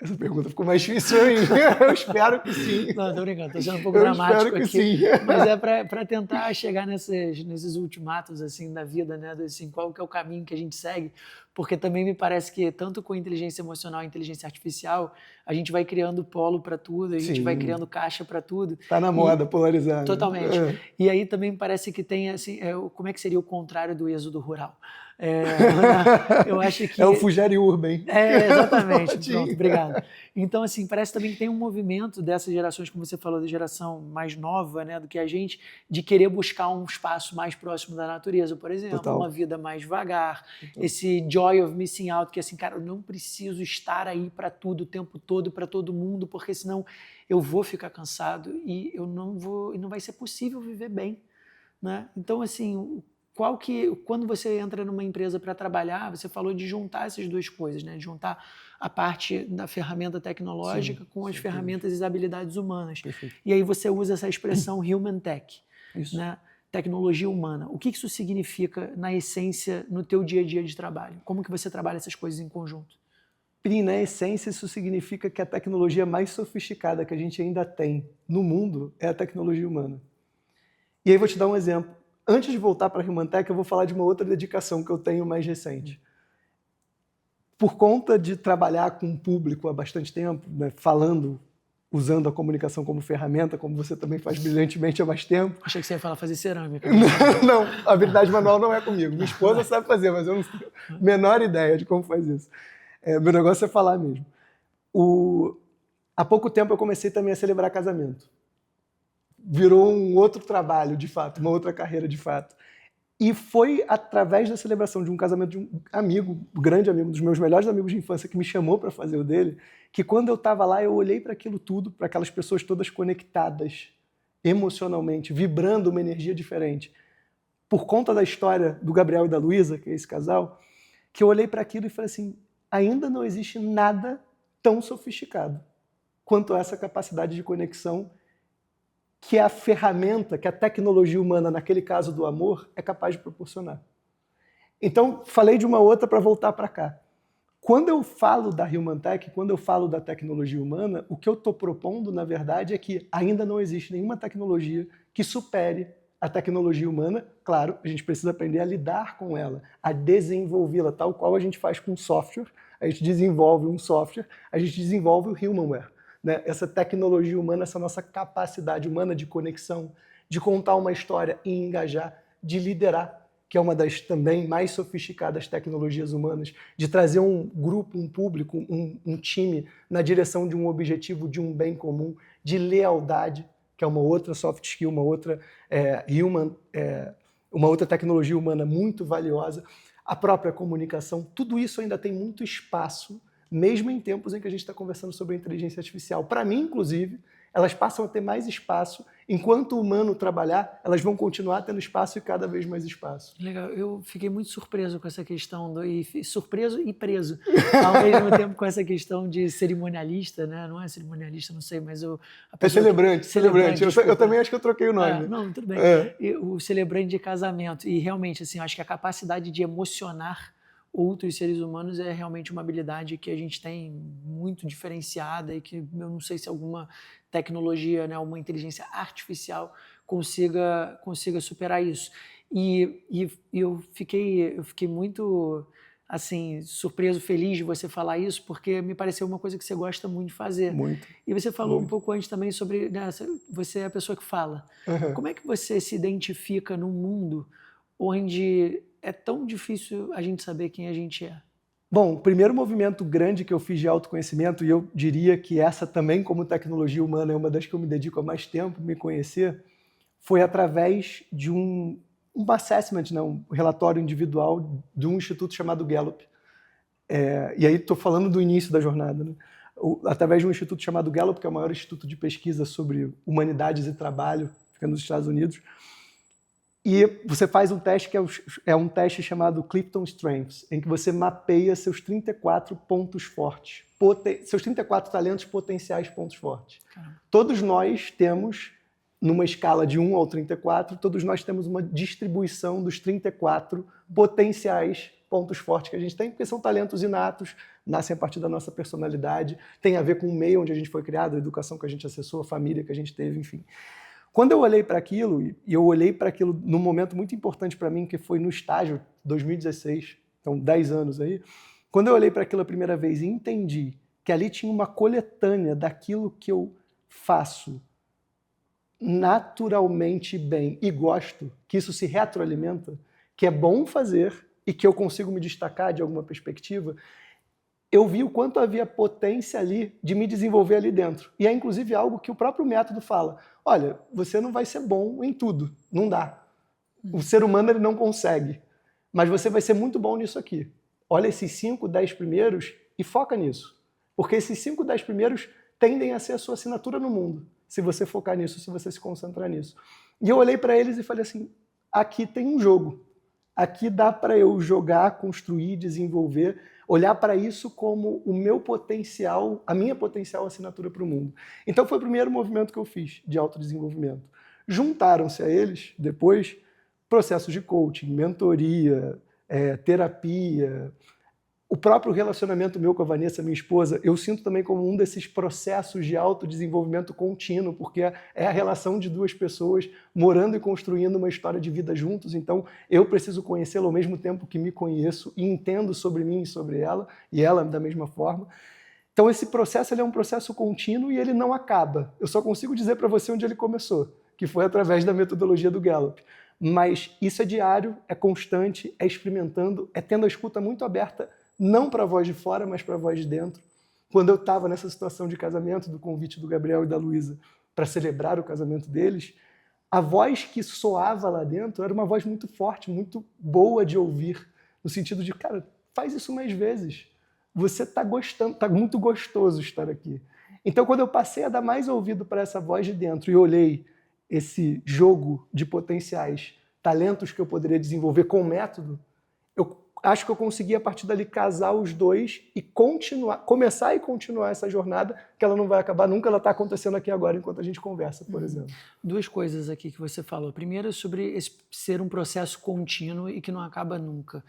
Essa pergunta ficou mais difícil aí. Eu espero que sim. Não, tô brincando, tô sendo um pouco dramático aqui. Sim. Mas é para tentar chegar nesses ultimatos assim, da vida, né? Assim, qual que é o caminho que a gente segue. Porque também me parece que, tanto com a inteligência emocional e a inteligência artificial, a gente vai criando polo para tudo, a gente vai criando caixa para tudo. Tá na moda polarizar. Totalmente. E aí também me parece que tem, assim, como é que seria o contrário do êxodo rural? Eu acho que... É o Fugere Urban. Exatamente. Pronto, obrigado. Então, assim, parece também que tem um movimento dessas gerações, como você falou, da geração mais nova, né, do que a gente, de querer buscar um espaço mais próximo da natureza, por exemplo. Total. Uma vida mais devagar. Total. Esse joy of missing out, que assim, cara, eu não preciso estar aí para tudo, o tempo todo, para todo mundo, porque senão eu vou ficar cansado e não vai ser possível viver bem, né? Então, assim, quando você entra numa empresa para trabalhar, você falou de juntar essas duas coisas, né? De juntar a parte da ferramenta tecnológica com as ferramentas e as habilidades humanas. Perfeito. E aí você usa essa expressão human tech, Isso. né? Tecnologia humana. O que isso significa, na essência, no teu dia a dia de trabalho? Como que você trabalha essas coisas em conjunto? Pri, na essência, isso significa que a tecnologia mais sofisticada que a gente ainda tem no mundo é a tecnologia humana. E aí vou te dar um exemplo. Antes de voltar para a Human Tech, eu vou falar de uma outra dedicação que eu tenho mais recente. Por conta de trabalhar com o público há bastante tempo, né, usando a comunicação como ferramenta, como você também faz brilhantemente há mais tempo. Achei que você ia falar fazer cerâmica. Não, a habilidade manual não é comigo. Minha esposa sabe fazer, mas eu não tenho a menor ideia de como faz isso. Meu negócio é falar mesmo. Há pouco tempo eu comecei também a celebrar casamento. virou um outro trabalho, de fato, uma outra carreira, de fato. E foi através da celebração de um casamento de um amigo, um grande amigo, um dos meus melhores amigos de infância, que me chamou para fazer o dele, que quando eu estava lá, eu olhei para aquilo tudo, para aquelas pessoas todas conectadas emocionalmente, vibrando uma energia diferente. Por conta da história do Gabriel e da Luísa, que é esse casal, que eu olhei para aquilo e falei assim, ainda não existe nada tão sofisticado quanto essa capacidade de conexão que a ferramenta, que a tecnologia humana, naquele caso do amor, é capaz de proporcionar. Então, falei de uma outra para voltar para cá. Quando eu falo da Human Tech, quando eu falo da tecnologia humana, o que eu estou propondo, na verdade, é que ainda não existe nenhuma tecnologia que supere a tecnologia humana. Claro, a gente precisa aprender a lidar com ela, a desenvolvê-la, tal qual a gente faz com software. A gente desenvolve um software, a gente desenvolve o humanware. Né? Essa tecnologia humana, essa nossa capacidade humana de conexão, de contar uma história e engajar, de liderar, que é uma das também mais sofisticadas tecnologias humanas, de trazer um grupo, um público, um time na direção de um objetivo, de um bem comum, de lealdade, que é uma outra soft skill, uma outra uma outra tecnologia humana muito valiosa, a própria comunicação, tudo isso ainda tem muito espaço, mesmo em tempos em que a gente está conversando sobre a inteligência artificial. Para mim, inclusive, elas passam a ter mais espaço. Enquanto o humano trabalhar, elas vão continuar tendo espaço e cada vez mais espaço. Legal. Eu fiquei muito surpreso com essa questão, surpreso e preso, ao mesmo tempo com essa questão de cerimonialista, né? Não é cerimonialista, não sei, mas É celebrante. Eu também acho que eu troquei o nome. Não, tudo bem. O celebrante de casamento. E realmente, assim, acho que a capacidade de emocionar outros seres humanos é realmente uma habilidade que a gente tem muito diferenciada e que eu não sei se alguma tecnologia, né, uma inteligência artificial consiga superar isso. E eu fiquei muito assim surpreso, feliz de você falar isso, porque me pareceu uma coisa que você gosta muito de fazer. Muito. E você falou muito. Um pouco antes também sobre, né, você é a pessoa que fala. Uhum. Como é que você se identifica num mundo onde é tão difícil a gente saber quem a gente é? Bom, o primeiro movimento grande que eu fiz de autoconhecimento, e eu diria que essa também, como tecnologia humana, é uma das que eu me dedico há mais tempo, me conhecer, foi através de um assessment, um relatório individual de um instituto chamado Gallup. E aí estou falando do início da jornada, né? Através de um instituto chamado Gallup, que é o maior instituto de pesquisa sobre humanidades e trabalho, fica nos Estados Unidos. E você faz um teste que é um teste chamado Clifton Strengths, em que você mapeia seus 34 pontos fortes, seus 34 talentos potenciais pontos fortes. Caramba. Todos nós temos, numa escala de 1 ao 34, todos nós temos uma distribuição dos 34 potenciais pontos fortes que a gente tem, porque são talentos inatos, nascem a partir da nossa personalidade, tem a ver com o meio onde a gente foi criado, a educação que a gente acessou, a família que a gente teve, enfim. Quando eu olhei para aquilo, e eu olhei para aquilo num momento muito importante para mim, que foi no estágio 2016, então 10 anos aí, quando eu olhei para aquilo a primeira vez e entendi que ali tinha uma coletânea daquilo que eu faço naturalmente bem e gosto, que isso se retroalimenta, que é bom fazer e que eu consigo me destacar de alguma perspectiva, eu vi o quanto havia potência ali de me desenvolver ali dentro. E é inclusive algo que o próprio método fala. Olha, você não vai ser bom em tudo, não dá. O ser humano ele não consegue, mas você vai ser muito bom nisso aqui. Olha esses 5, 10 primeiros e foca nisso. Porque esses 5, 10 primeiros tendem a ser a sua assinatura no mundo, se você focar nisso, se você se concentrar nisso. E eu olhei para eles e falei assim, aqui tem um jogo. Aqui dá para eu jogar, construir, desenvolver, olhar para isso como o meu potencial, a minha potencial assinatura para o mundo. Então foi o primeiro movimento que eu fiz de autodesenvolvimento. Juntaram-se a eles, depois, processos de coaching, mentoria, terapia, o próprio relacionamento meu com a Vanessa, minha esposa, eu sinto também como um desses processos de autodesenvolvimento contínuo, porque é a relação de duas pessoas morando e construindo uma história de vida juntos, então eu preciso conhecê-la ao mesmo tempo que me conheço e entendo sobre mim e sobre ela, e ela da mesma forma. Então esse processo ele é um processo contínuo e ele não acaba. Eu só consigo dizer para você onde ele começou, que foi através da metodologia do Gallup. Mas isso é diário, é constante, é experimentando, é tendo a escuta muito aberta, não para a voz de fora, mas para a voz de dentro. Quando eu estava nessa situação de casamento, do convite do Gabriel e da Luísa, para celebrar o casamento deles, a voz que soava lá dentro era uma voz muito forte, muito boa de ouvir, no sentido de, cara, faz isso mais vezes. Você está gostando, está muito gostoso estar aqui. Então, quando eu passei a dar mais ouvido para essa voz de dentro e olhei esse jogo de potenciais, talentos que eu poderia desenvolver com o método, eu acho que eu consegui, a partir dali, casar os dois e começar e continuar essa jornada, que ela não vai acabar nunca, ela está acontecendo aqui agora, enquanto a gente conversa, por exemplo. Duas coisas aqui que você falou. Primeiro, sobre ser um processo contínuo e que não acaba nunca.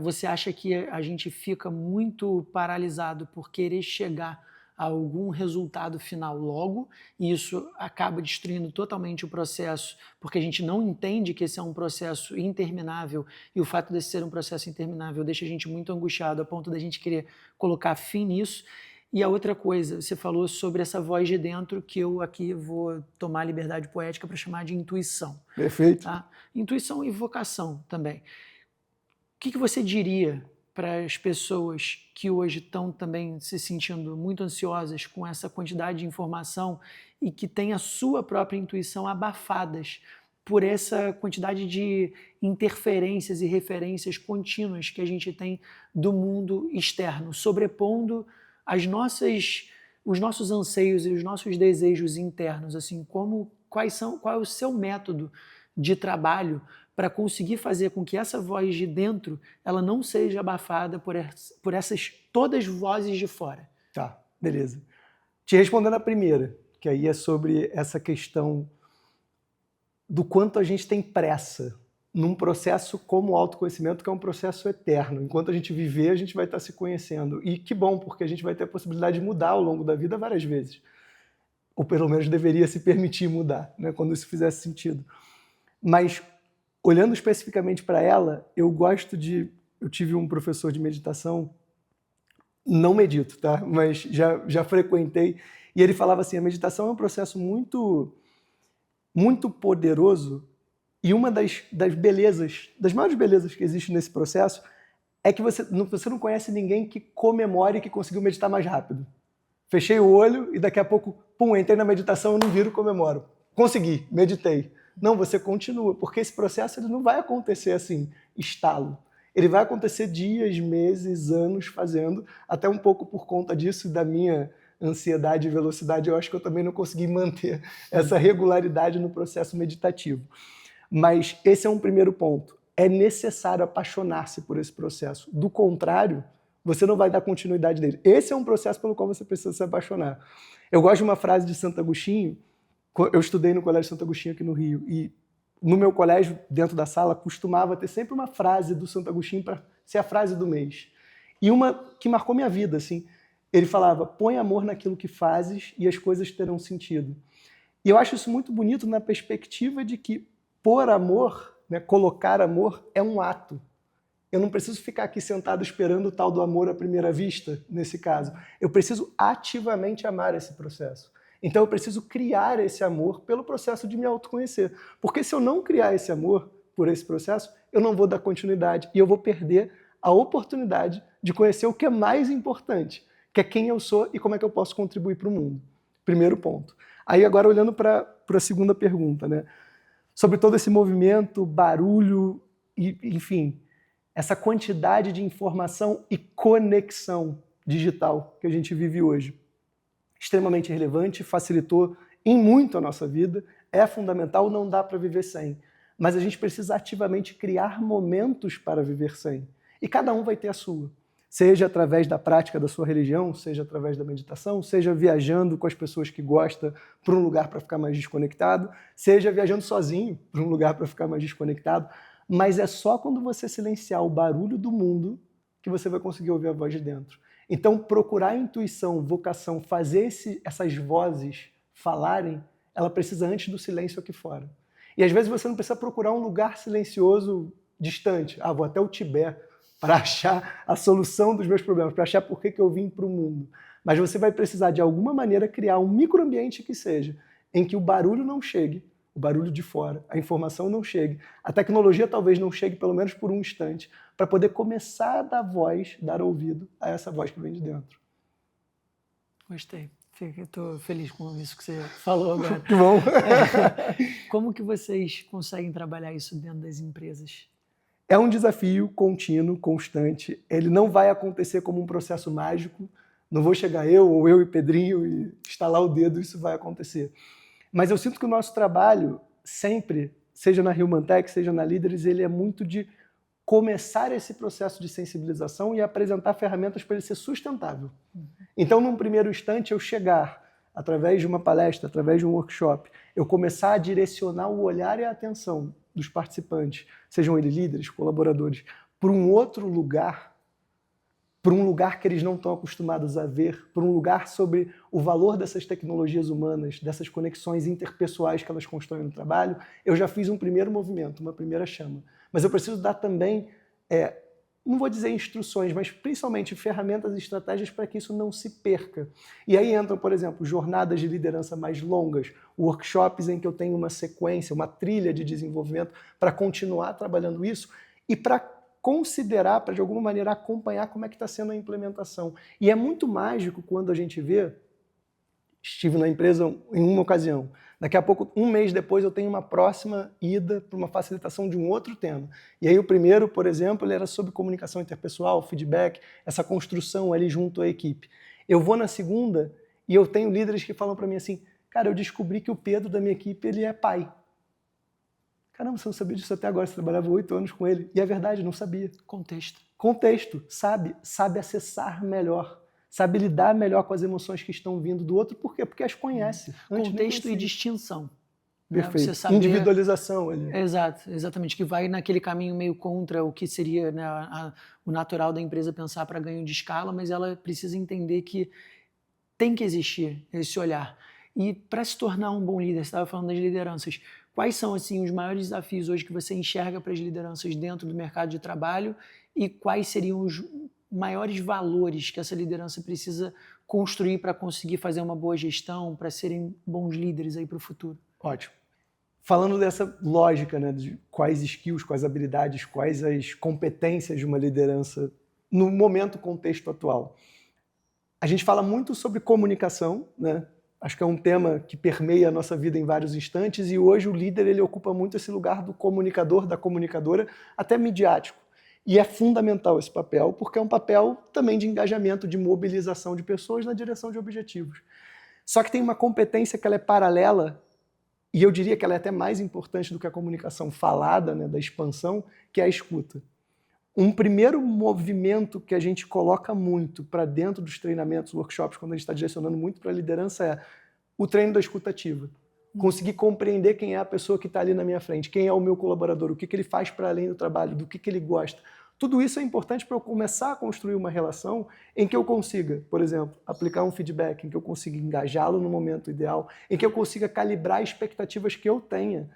Você acha que a gente fica muito paralisado por querer chegar a algum resultado final logo, e isso acaba destruindo totalmente o processo, porque a gente não entende que esse é um processo interminável, e o fato de ser um processo interminável deixa a gente muito angustiado a ponto da gente querer colocar fim nisso. E a outra coisa, você falou sobre essa voz de dentro, que eu aqui vou tomar a liberdade poética para chamar de intuição. Perfeito. Tá? Intuição e vocação também. O que você diria para as pessoas que hoje estão também se sentindo muito ansiosas com essa quantidade de informação e que têm a sua própria intuição abafadas por essa quantidade de interferências e referências contínuas que a gente tem do mundo externo, sobrepondo os nossos anseios e os nossos desejos internos, assim, qual é o seu método de trabalho para conseguir fazer com que essa voz de dentro ela não seja abafada por essas todas vozes de fora. Tá, beleza. Te respondendo a primeira, que aí é sobre essa questão do quanto a gente tem pressa num processo como o autoconhecimento, que é um processo eterno. Enquanto a gente viver, a gente vai estar se conhecendo. E que bom, porque a gente vai ter a possibilidade de mudar ao longo da vida várias vezes. Ou pelo menos deveria se permitir mudar, né, quando isso fizesse sentido. Mas, olhando especificamente para ela, eu tive um professor de meditação, não medito, tá? Mas já frequentei, e ele falava assim, a meditação é um processo muito, muito poderoso, e uma das belezas, das maiores belezas que existe nesse processo, é que você não conhece ninguém que comemore que conseguiu meditar mais rápido. Fechei o olho e daqui a pouco, entrei na meditação, eu não viro, comemoro. Consegui, meditei. Não, você continua, porque esse processo ele não vai acontecer assim, estalo. Ele vai acontecer dias, meses, anos fazendo, até um pouco por conta disso, da minha ansiedade e velocidade, eu acho que eu também não consegui manter essa regularidade no processo meditativo. Mas esse é um primeiro ponto. É necessário apaixonar-se por esse processo. Do contrário, você não vai dar continuidade nele. Esse é um processo pelo qual você precisa se apaixonar. Eu gosto de uma frase de Santo Agostinho. Eu estudei no Colégio Santo Agostinho aqui no Rio, e no meu colégio, dentro da sala, costumava ter sempre uma frase do Santo Agostinho para ser a frase do mês. E uma que marcou minha vida, assim. Ele falava, põe amor naquilo que fazes e as coisas terão sentido. E eu acho isso muito bonito na perspectiva de que pôr amor, né, colocar amor, é um ato. Eu não preciso ficar aqui sentado esperando o tal do amor à primeira vista, nesse caso. Eu preciso ativamente amar esse processo. Então eu preciso criar esse amor pelo processo de me autoconhecer. Porque se eu não criar esse amor por esse processo, eu não vou dar continuidade e eu vou perder a oportunidade de conhecer o que é mais importante, que é quem eu sou e como é que eu posso contribuir para o mundo. Primeiro ponto. Aí agora olhando para a segunda pergunta, né? Sobre todo esse movimento, barulho, e, enfim, essa quantidade de informação e conexão digital que a gente vive hoje. Extremamente relevante, facilitou em muito a nossa vida, é fundamental, não dá para viver sem. Mas a gente precisa ativamente criar momentos para viver sem. E cada um vai ter a sua. Seja através da prática da sua religião, seja através da meditação, seja viajando com as pessoas que gosta para um lugar para ficar mais desconectado, seja viajando sozinho para um lugar para ficar mais desconectado. Mas é só quando você silenciar o barulho do mundo que você vai conseguir ouvir a voz de dentro. Então, procurar intuição, vocação, fazer essas vozes falarem, ela precisa antes do silêncio aqui fora. E às vezes você não precisa procurar um lugar silencioso distante. Vou até o Tibete para achar a solução dos meus problemas, para achar por que eu vim para o mundo. Mas você vai precisar, de alguma maneira, criar um microambiente que seja, em que o barulho não chegue, o barulho de fora, a informação não chegue, a tecnologia talvez não chegue, pelo menos por um instante, para poder começar a dar voz, dar ouvido a essa voz que vem de dentro. Gostei. Estou feliz com isso que você falou agora. Que bom! Como que vocês conseguem trabalhar isso dentro das empresas? É um desafio contínuo, constante. Ele não vai acontecer como um processo mágico. Não vou chegar ou eu e Pedrinho e estalar o dedo, isso vai acontecer. Mas eu sinto que o nosso trabalho sempre, seja na Human Tech, seja na Líderes, ele é muito de começar esse processo de sensibilização e apresentar ferramentas para ele ser sustentável. Então, num primeiro instante, eu chegar, através de uma palestra, através de um workshop, eu começar a direcionar o olhar e a atenção dos participantes, sejam eles líderes, colaboradores, para um outro lugar, para um lugar que eles não estão acostumados a ver, para um lugar sobre o valor dessas tecnologias humanas, dessas conexões interpessoais que elas constroem no trabalho, eu já fiz um primeiro movimento, uma primeira chama. Mas eu preciso dar também, não vou dizer instruções, mas principalmente ferramentas e estratégias para que isso não se perca. E aí entram, por exemplo, jornadas de liderança mais longas, workshops em que eu tenho uma sequência, uma trilha de desenvolvimento para continuar trabalhando isso e para considerar, para de alguma maneira acompanhar como é que está sendo a implementação. E é muito mágico quando a gente vê, estive na empresa em uma ocasião, daqui a pouco, um mês depois, eu tenho uma próxima ida para uma facilitação de um outro tema. E aí o primeiro, por exemplo, ele era sobre comunicação interpessoal, feedback, essa construção ali junto à equipe. Eu vou na segunda e eu tenho líderes que falam para mim assim, cara, eu descobri que o Pedro da minha equipe, ele é pai. Caramba, você não sabia disso até agora, você trabalhava 8 anos com ele. E é verdade, não sabia. Contexto. Contexto, sabe acessar melhor, sabe lidar melhor com as emoções que estão vindo do outro. Por quê? Porque as conhece. Contexto e distinção. Perfeito. Né? Você saber... Individualização ali. Exato, exatamente. Que vai naquele caminho meio contra o que seria, né, o natural da empresa pensar para ganho de escala, mas ela precisa entender que tem que existir esse olhar. E para se tornar um bom líder, você estava falando das lideranças, quais são assim, os maiores desafios hoje que você enxerga para as lideranças dentro do mercado de trabalho e quais seriam os maiores valores que essa liderança precisa construir para conseguir fazer uma boa gestão, para serem bons líderes aí para o futuro? Ótimo. Falando dessa lógica, né, de quais skills, quais habilidades, quais as competências de uma liderança no momento, contexto atual. A gente fala muito sobre comunicação, né? Acho que é um tema que permeia a nossa vida em vários instantes e hoje o líder ele ocupa muito esse lugar do comunicador, da comunicadora, até midiático. E é fundamental esse papel, porque é um papel também de engajamento, de mobilização de pessoas na direção de objetivos. Só que tem uma competência que ela é paralela, e eu diria que ela é até mais importante do que a comunicação falada, né, da expansão, que é a escuta. Um primeiro movimento que a gente coloca muito para dentro dos treinamentos, workshops, quando a gente está direcionando muito para a liderança, é o treino da escuta ativa. Conseguir compreender quem é a pessoa que está ali na minha frente, quem é o meu colaborador, o que ele faz para além do trabalho, do que ele gosta. Tudo isso é importante para eu começar a construir uma relação em que eu consiga, por exemplo, aplicar um feedback, em que eu consiga engajá-lo no momento ideal, em que eu consiga calibrar expectativas que eu tenha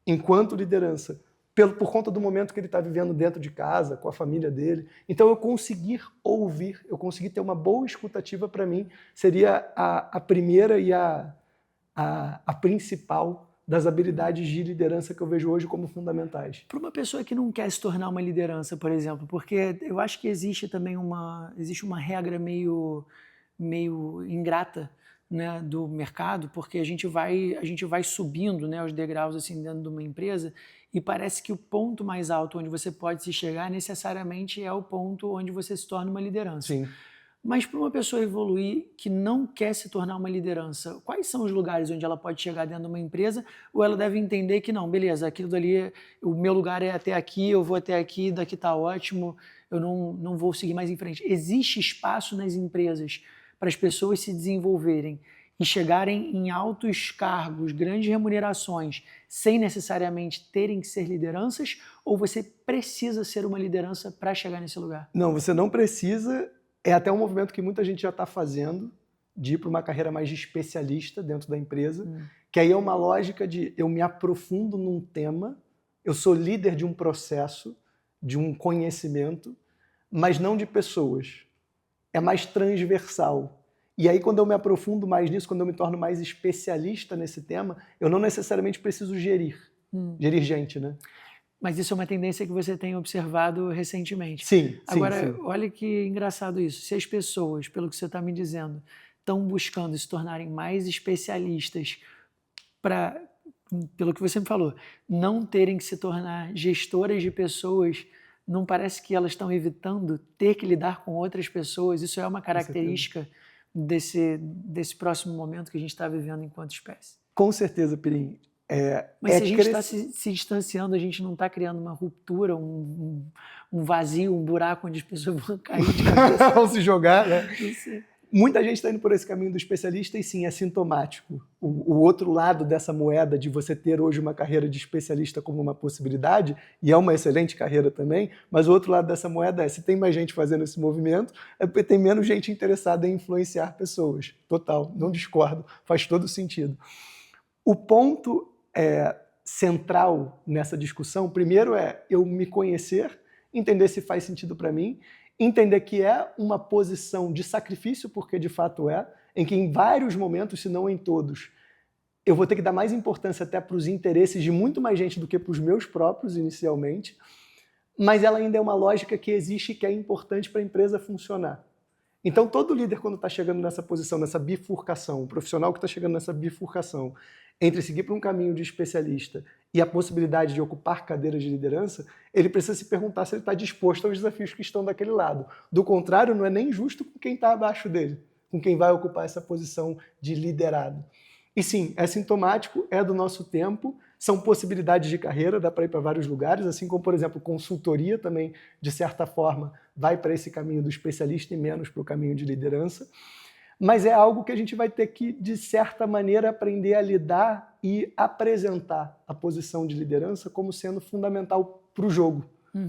enquanto liderança, por conta do momento que ele está vivendo dentro de casa, com a família dele. Então, eu conseguir ouvir, eu conseguir ter uma boa escutativa, para mim, seria a primeira e a principal das habilidades de liderança que eu vejo hoje como fundamentais. Para uma pessoa que não quer se tornar uma liderança, por exemplo, porque eu acho que existe também uma regra meio ingrata, né, do mercado, porque a gente vai subindo, né, os degraus assim dentro de uma empresa e parece que o ponto mais alto onde você pode se chegar necessariamente é o ponto onde você se torna uma liderança. Sim. Mas para uma pessoa evoluir que não quer se tornar uma liderança, quais são os lugares onde ela pode chegar dentro de uma empresa ou ela deve entender que não, beleza, aquilo dali, o meu lugar é até aqui, eu vou até aqui, daqui está ótimo, eu não vou seguir mais em frente. Existe espaço nas empresas para as pessoas se desenvolverem e chegarem em altos cargos, grandes remunerações, sem necessariamente terem que ser lideranças, ou você precisa ser uma liderança para chegar nesse lugar? Não, você não precisa. É até um movimento que muita gente já está fazendo, de ir para uma carreira mais de especialista dentro da empresa, que aí é uma lógica de eu me aprofundo num tema, eu sou líder de um processo, de um conhecimento, mas não de pessoas. É mais transversal. E aí, quando eu me aprofundo mais nisso, quando eu me torno mais especialista nesse tema, eu não necessariamente preciso gerir gente, né? Mas isso é uma tendência que você tem observado recentemente. Sim. Agora, sim. olha que engraçado isso. Se as pessoas, pelo que você está me dizendo, estão buscando se tornarem mais especialistas para, pelo que você me falou, não terem que se tornar gestoras de pessoas, não parece que elas estão evitando ter que lidar com outras pessoas? Isso é uma característica desse próximo momento que a gente está vivendo enquanto espécie. Com certeza, Pirim. Mas se a gente está se distanciando, a gente não está criando uma ruptura, um vazio, um buraco onde as pessoas vão cair de cabeça. Vão se jogar, né? Isso. Muita gente está indo por esse caminho do especialista e sim, é sintomático. O outro lado dessa moeda de você ter hoje uma carreira de especialista como uma possibilidade, e é uma excelente carreira também, mas o outro lado dessa moeda é, se tem mais gente fazendo esse movimento, é porque tem menos gente interessada em influenciar pessoas. Total, não discordo, faz todo sentido. O ponto central nessa discussão, primeiro é eu me conhecer, entender se faz sentido para mim, entender que é uma posição de sacrifício, porque de fato em que em vários momentos, se não em todos, eu vou ter que dar mais importância até para os interesses de muito mais gente do que para os meus próprios inicialmente, mas ela ainda é uma lógica que existe e que é importante para a empresa funcionar. Então todo líder, quando está chegando nessa posição, nessa bifurcação, o profissional que está chegando nessa bifurcação, entre seguir para um caminho de especialista e a possibilidade de ocupar cadeiras de liderança, ele precisa se perguntar se ele está disposto aos desafios que estão daquele lado. Do contrário, não é nem justo com quem está abaixo dele, com quem vai ocupar essa posição de liderado. E sim, é sintomático, é do nosso tempo, são possibilidades de carreira, dá para ir para vários lugares, assim como, por exemplo, consultoria também, de certa forma, vai para esse caminho do especialista e menos para o caminho de liderança. Mas é algo que a gente vai ter que, de certa maneira, aprender a lidar e apresentar a posição de liderança como sendo fundamental para o jogo,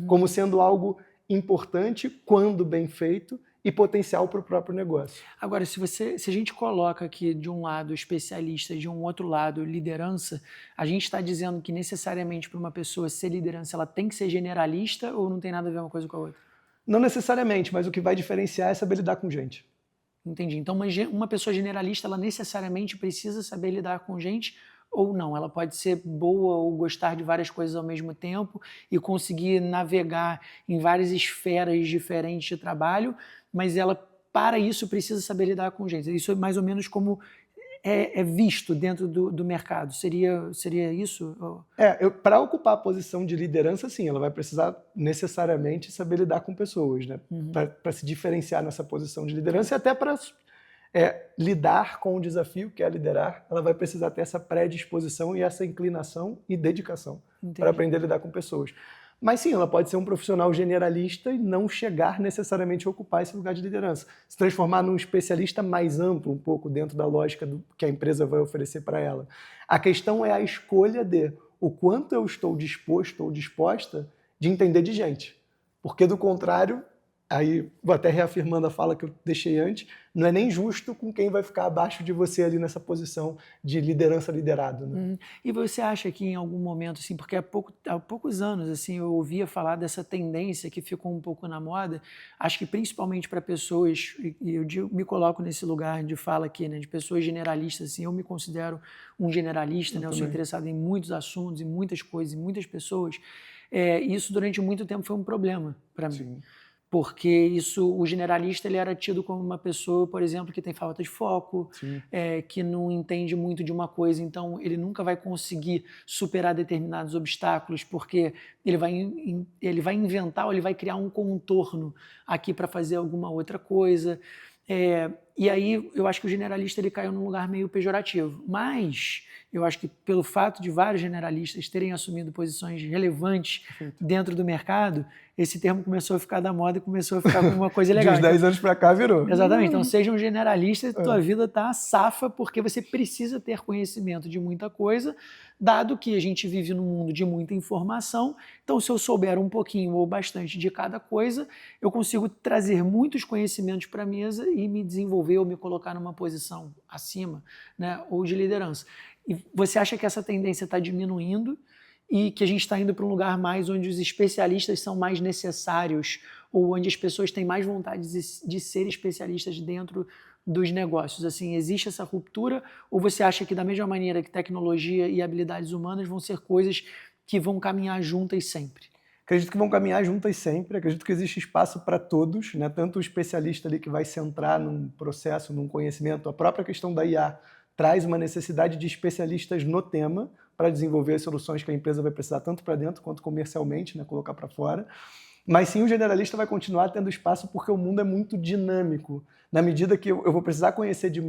como sendo algo importante quando bem feito e potencial para o próprio negócio. Agora, se a gente coloca aqui de um lado especialista, de um outro lado liderança, a gente está dizendo que necessariamente para uma pessoa ser liderança ela tem que ser generalista ou não tem nada a ver uma coisa com a outra? Não necessariamente, mas o que vai diferenciar é saber lidar com gente. Entendi. Então, uma pessoa generalista, ela necessariamente precisa saber lidar com gente ou não? Ela pode ser boa ou gostar de várias coisas ao mesmo tempo e conseguir navegar em várias esferas diferentes de trabalho, mas ela, para isso, precisa saber lidar com gente. Isso é mais ou menos como é visto dentro do mercado. Seria isso? Para ocupar a posição de liderança, sim, ela vai precisar necessariamente saber lidar com pessoas, né? Para se diferenciar nessa posição de liderança e até para lidar com o desafio que é liderar, ela vai precisar ter essa predisposição e essa inclinação e dedicação para aprender a lidar com pessoas. Mas sim, ela pode ser um profissional generalista e não chegar necessariamente a ocupar esse lugar de liderança. Se transformar num especialista mais amplo, um pouco dentro da lógica do que a empresa vai oferecer para ela. A questão é a escolha de o quanto eu estou disposto ou disposta de entender de gente. Porque do contrário, aí vou até reafirmando a fala que eu deixei antes, não é nem justo com quem vai ficar abaixo de você ali nessa posição de liderança liderado. Né? E você acha que em algum momento, assim, porque há poucos anos assim, eu ouvia falar dessa tendência que ficou um pouco na moda, acho que principalmente para pessoas, e eu me coloco nesse lugar de fala aqui, né, de pessoas generalistas, assim, eu me considero um generalista, né, eu sou interessado em muitos assuntos, em muitas coisas, em muitas pessoas, isso durante muito tempo foi um problema para mim. Sim. Porque o generalista ele era tido como uma pessoa, por exemplo, que tem falta de foco, que não entende muito de uma coisa, então ele nunca vai conseguir superar determinados obstáculos, porque ele vai inventar ou ele vai criar um contorno aqui para fazer alguma outra coisa. E aí eu acho que o generalista ele caiu num lugar meio pejorativo, mas eu acho que pelo fato de vários generalistas terem assumido posições relevantes dentro do mercado, esse termo começou a ficar da moda e começou a ficar como uma coisa legal. De uns 10 anos para cá virou. Exatamente, então seja um generalista e tua vida está safa, porque você precisa ter conhecimento de muita coisa, dado que a gente vive num mundo de muita informação, então se eu souber um pouquinho ou bastante de cada coisa, eu consigo trazer muitos conhecimentos para a mesa e me desenvolver ou me colocar numa posição acima, né, ou de liderança. E você acha que essa tendência está diminuindo e que a gente está indo para um lugar mais onde os especialistas são mais necessários ou onde as pessoas têm mais vontade de ser especialistas dentro dos negócios? Assim, existe essa ruptura ou você acha que da mesma maneira que tecnologia e habilidades humanas vão ser coisas que vão caminhar juntas sempre? Acredito que vão caminhar juntas sempre, acredito que existe espaço para todos, né? Tanto o especialista ali que vai centrar num processo, num conhecimento, a própria questão da IA traz uma necessidade de especialistas no tema para desenvolver as soluções que a empresa vai precisar tanto para dentro quanto comercialmente, né? Colocar para fora. Mas sim, o generalista vai continuar tendo espaço porque o mundo é muito dinâmico. Na medida que eu vou precisar conhecer de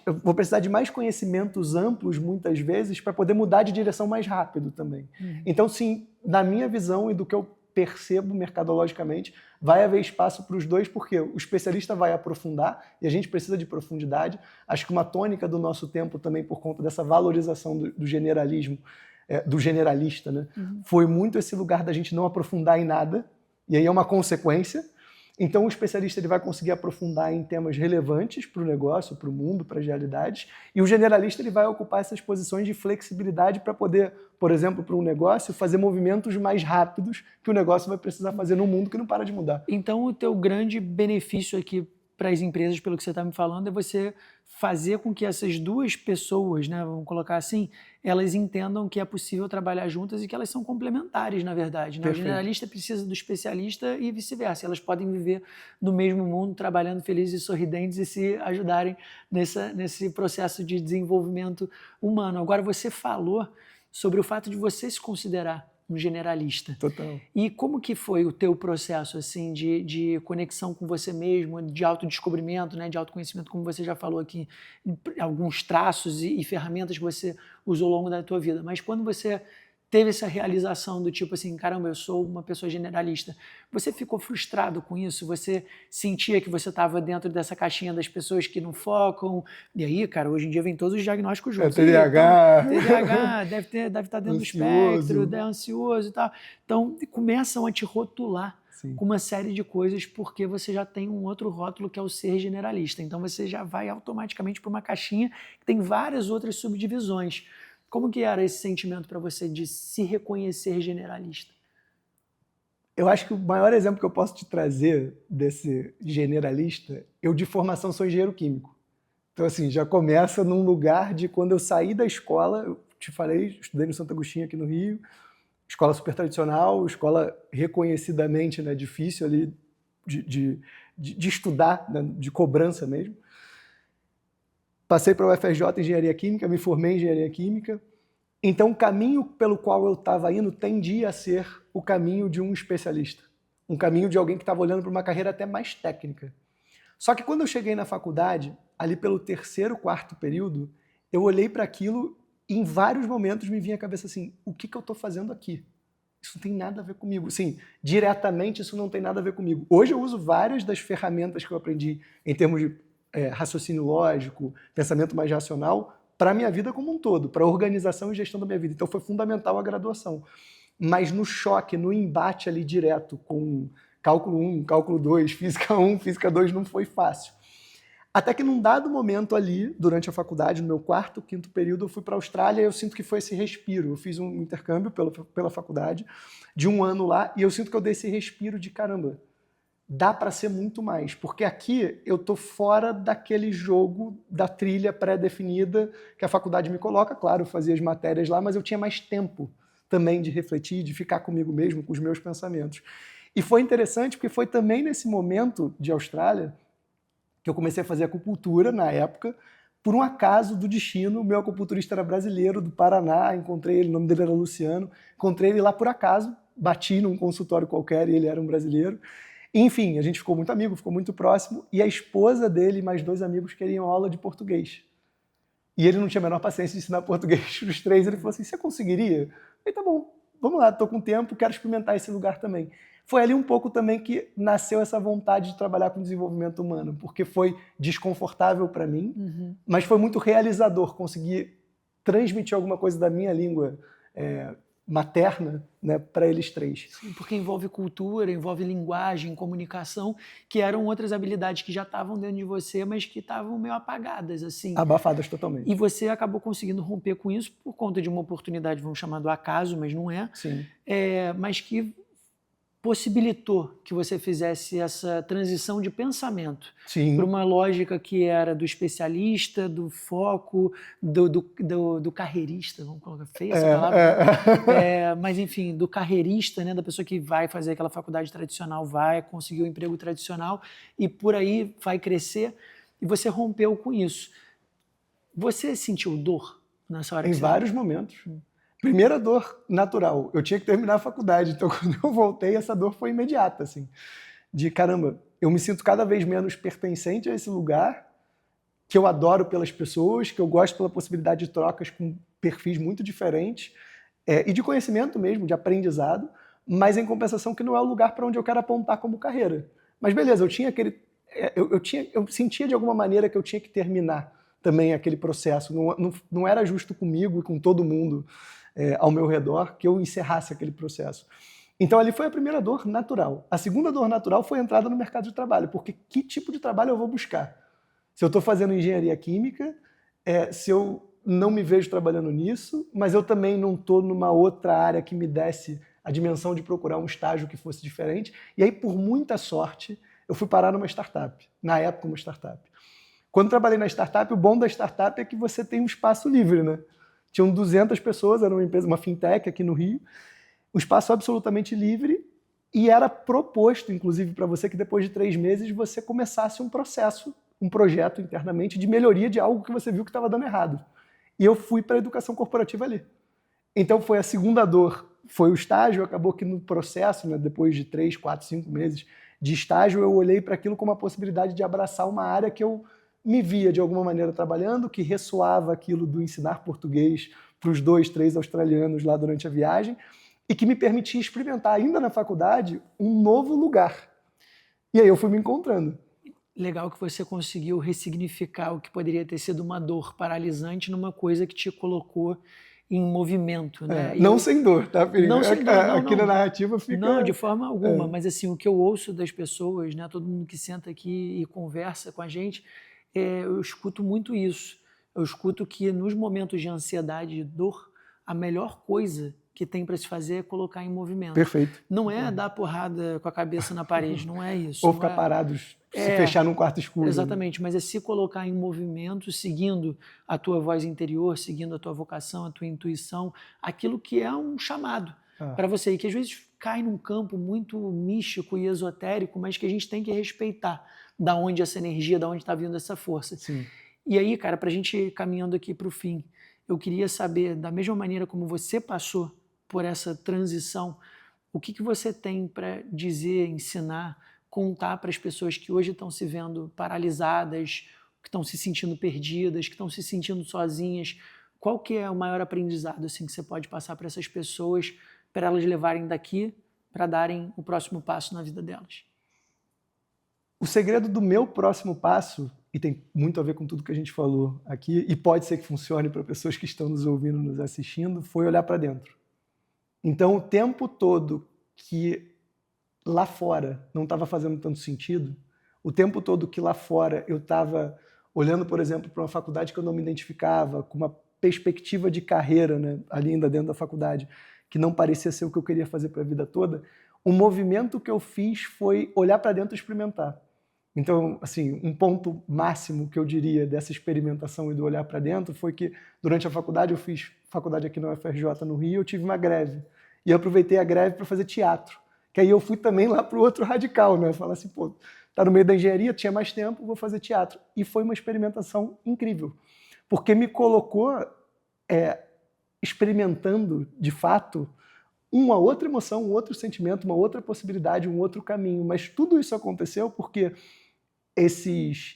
eu vou precisar de mais conhecimentos amplos, muitas vezes, para poder mudar de direção mais rápido também. Então, sim, na minha visão e do que eu percebo mercadologicamente, vai haver espaço para os dois, porque o especialista vai aprofundar, e a gente precisa de profundidade. Acho que uma tônica do nosso tempo também, por conta dessa valorização do generalismo, do generalista, né? Foi muito esse lugar da gente não aprofundar em nada, e aí é uma consequência. Então o especialista ele vai conseguir aprofundar em temas relevantes para o negócio, para o mundo, para as realidades, e o generalista ele vai ocupar essas posições de flexibilidade para poder, por exemplo, para um negócio, fazer movimentos mais rápidos que o negócio vai precisar fazer num mundo que não para de mudar. Então o teu grande benefício aqui para as empresas, pelo que você está me falando, é você fazer com que essas duas pessoas, né, vamos colocar assim, elas entendam que é possível trabalhar juntas e que elas são complementares, na verdade. Né? O generalista precisa do especialista e vice-versa. Elas podem viver no mesmo mundo, trabalhando felizes e sorridentes e se ajudarem nesse processo de desenvolvimento humano. Agora, você falou sobre o fato de você se considerar um generalista. Total. E como que foi o teu processo assim de conexão com você mesmo, de autodescobrimento, né, de autoconhecimento, como você já falou aqui, alguns traços e ferramentas que você usou ao longo da tua vida. Mas quando você teve essa realização do tipo assim, caramba, eu sou uma pessoa generalista, você ficou frustrado com isso? Você sentia que você estava dentro dessa caixinha das pessoas que não focam? E aí, cara, hoje em dia vem todos os diagnósticos juntos. TDAH. Então, TDAH, deve estar dentro do espectro, é ansioso e tal. Então, começam a te rotular com uma série de coisas porque você já tem um outro rótulo que é o ser generalista. Então, você já vai automaticamente para uma caixinha que tem várias outras subdivisões. Como que era esse sentimento para você de se reconhecer generalista? Eu acho que o maior exemplo que eu posso te trazer desse generalista, eu de formação sou engenheiro químico. Então, assim, já começa num lugar de quando eu saí da escola, eu te falei, estudei no Santo Agostinho aqui no Rio, escola super tradicional, escola reconhecidamente, né, difícil ali de estudar, né, de cobrança mesmo. Passei para o UFRJ Engenharia Química, me formei em Engenharia Química. Então, o caminho pelo qual eu estava indo tendia a ser o caminho de um especialista. Um caminho de alguém que estava olhando para uma carreira até mais técnica. Só que quando eu cheguei na faculdade, ali pelo terceiro, quarto período, eu olhei para aquilo e em vários momentos me vinha à cabeça assim, o que eu estou fazendo aqui? Isso não tem nada a ver comigo. Sim, diretamente isso não tem nada a ver comigo. Hoje eu uso várias das ferramentas que eu aprendi em termos de raciocínio lógico, pensamento mais racional, para a minha vida como um todo, para a organização e gestão da minha vida. Então foi fundamental a graduação. Mas no choque, no embate ali direto com cálculo 1, cálculo 2, física 1, física 2, não foi fácil. Até que num dado momento ali, durante a faculdade, no meu quarto, quinto período, eu fui para a Austrália e eu sinto que foi esse respiro. Eu fiz um intercâmbio pela faculdade de 1 ano lá e eu sinto que eu dei esse respiro de caramba. Dá para ser muito mais, porque aqui eu tô fora daquele jogo da trilha pré-definida que a faculdade me coloca. Claro, eu fazia as matérias lá, mas eu tinha mais tempo também de refletir, de ficar comigo mesmo, com os meus pensamentos. E foi interessante porque foi também nesse momento de Austrália que eu comecei a fazer acupuntura na época. Por um acaso do destino, o meu acupunturista era brasileiro, do Paraná, encontrei ele, o nome dele era Luciano, encontrei ele lá por acaso, bati num consultório qualquer e ele era um brasileiro. Enfim, a gente ficou muito amigo, ficou muito próximo, e a esposa dele e mais 2 amigos queriam aula de português. E ele não tinha a menor paciência de ensinar português para os 3, ele falou assim, você conseguiria? Eu falei, tá bom, vamos lá, estou com tempo, quero experimentar esse lugar também. Foi ali um pouco também que nasceu essa vontade de trabalhar com desenvolvimento humano, porque foi desconfortável para mim, mas foi muito realizador conseguir transmitir alguma coisa da minha língua materna, né, para eles 3. Sim, porque envolve cultura, envolve linguagem, comunicação, que eram outras habilidades que já estavam dentro de você, mas que estavam meio apagadas, assim. Abafadas totalmente. E você acabou conseguindo romper com isso por conta de uma oportunidade, vamos chamar do acaso, mas não é. Sim. Mas que possibilitou que você fizesse essa transição de pensamento Sim. para uma lógica que era do especialista, do foco, do carreirista, vamos colocar feia essa palavra, né? Mas enfim, do carreirista, né, da pessoa que vai fazer aquela faculdade tradicional, vai conseguir o emprego tradicional e por aí vai crescer, e você rompeu com isso. Você sentiu dor nessa hora? Em vários momentos. Primeira dor natural, eu tinha que terminar a faculdade, então quando eu voltei, essa dor foi imediata, assim, de caramba, eu me sinto cada vez menos pertencente a esse lugar, que eu adoro pelas pessoas, que eu gosto pela possibilidade de trocas com perfis muito diferentes, e de conhecimento mesmo, de aprendizado, mas em compensação que não é o lugar para onde eu quero apontar como carreira. Mas beleza, eu tinha aquele... eu sentia de alguma maneira que eu tinha que terminar também aquele processo, não era justo comigo e com todo mundo ao meu redor que eu encerrasse aquele processo. Então ali foi a primeira dor natural. A segunda dor natural foi a entrada no mercado de trabalho, porque que tipo de trabalho eu vou buscar? Se eu estou fazendo engenharia química, se eu não me vejo trabalhando nisso, mas eu também não estou numa outra área que me desse a dimensão de procurar um estágio que fosse diferente. E aí, por muita sorte, eu fui parar numa startup, na época uma startup. Quando trabalhei na startup, o bom da startup é que você tem um espaço livre, né? Tinham 200 pessoas, era uma empresa, uma fintech aqui no Rio, um espaço absolutamente livre, e era proposto, inclusive, para você que depois de 3 meses você começasse um processo, um projeto internamente de melhoria de algo que você viu que estava dando errado. E eu fui para a educação corporativa ali. Então foi a segunda dor, foi o estágio, acabou que no processo, né, depois de 3, 4, 5 meses de estágio, eu olhei para aquilo como a possibilidade de abraçar uma área que eu me via de alguma maneira trabalhando, que ressoava aquilo do ensinar português para os 2, 3 australianos lá durante a viagem, e que me permitia experimentar ainda na faculdade um novo lugar. E aí eu fui me encontrando. Legal que você conseguiu ressignificar o que poderia ter sido uma dor paralisante numa coisa que te colocou em movimento, né? Não sem dor, tá, Felipe? Não sem dor, não, aqui não. na narrativa fica... Não, de forma alguma, mas assim, o que eu ouço das pessoas, né, todo mundo que senta aqui e conversa com a gente, eu escuto muito isso. Eu escuto que nos momentos de ansiedade e dor, a melhor coisa que tem para se fazer é colocar em movimento. Perfeito. Não é dar porrada com a cabeça na parede, não é isso. Ou ficar parados, se fechar num quarto escuro. Exatamente, mas é se colocar em movimento, seguindo a tua voz interior, seguindo a tua vocação, a tua intuição, aquilo que é um chamado para você, e que às vezes cai num campo muito místico e esotérico, mas que a gente tem que respeitar da onde essa energia, da onde está vindo essa força. Sim. E aí, cara, para a gente ir caminhando aqui para o fim, eu queria saber, da mesma maneira como você passou por essa transição, o que você tem para dizer, ensinar, contar para as pessoas que hoje estão se vendo paralisadas, que estão se sentindo perdidas, que estão se sentindo sozinhas? Qual que é o maior aprendizado assim, que você pode passar para essas pessoas, para elas levarem daqui, para darem o próximo passo na vida delas? O segredo do meu próximo passo, e tem muito a ver com tudo que a gente falou aqui, e pode ser que funcione para pessoas que estão nos ouvindo, nos assistindo, foi olhar para dentro. Então, o tempo todo que lá fora não estava fazendo tanto sentido, o tempo todo que lá fora eu estava olhando, por exemplo, para uma faculdade que eu não me identificava, com uma perspectiva de carreira, né, ali ainda dentro da faculdade, que não parecia ser o que eu queria fazer para a vida toda, o movimento que eu fiz foi olhar para dentro e experimentar. Então, assim, um ponto máximo que eu diria dessa experimentação e do olhar para dentro foi que durante a faculdade, eu fiz faculdade aqui na UFRJ no Rio, eu tive uma greve. E eu aproveitei a greve para fazer teatro. Que aí eu fui também lá para o outro radical, né? Falar assim, pô, tá no meio da engenharia, tinha mais tempo, vou fazer teatro. E foi uma experimentação incrível. Porque me colocou experimentando, de fato, uma outra emoção, um outro sentimento, uma outra possibilidade, um outro caminho. Mas tudo isso aconteceu porque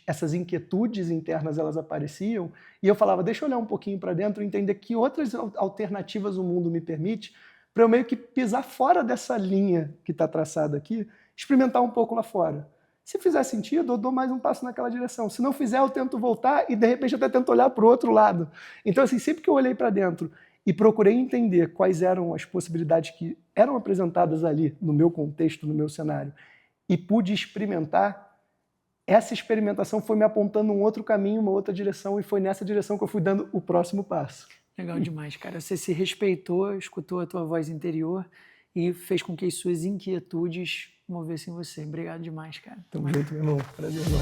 essas inquietudes internas, elas apareciam, e eu falava, deixa eu olhar um pouquinho para dentro e entender que outras alternativas o mundo me permite, para eu meio que pisar fora dessa linha que está traçada aqui, experimentar um pouco lá fora. Se fizer sentido, eu dou mais um passo naquela direção. Se não fizer, eu tento voltar e, de repente, até tento olhar para o outro lado. Então, assim, sempre que eu olhei para dentro e procurei entender quais eram as possibilidades que eram apresentadas ali, no meu contexto, no meu cenário, e pude experimentar, essa experimentação foi me apontando um outro caminho, uma outra direção, e foi nessa direção que eu fui dando o próximo passo. Legal demais, cara. Você se respeitou, escutou a tua voz interior e fez com que as suas inquietudes movessem você. Obrigado demais, cara. Tamo junto, meu irmão. Prazer, irmão.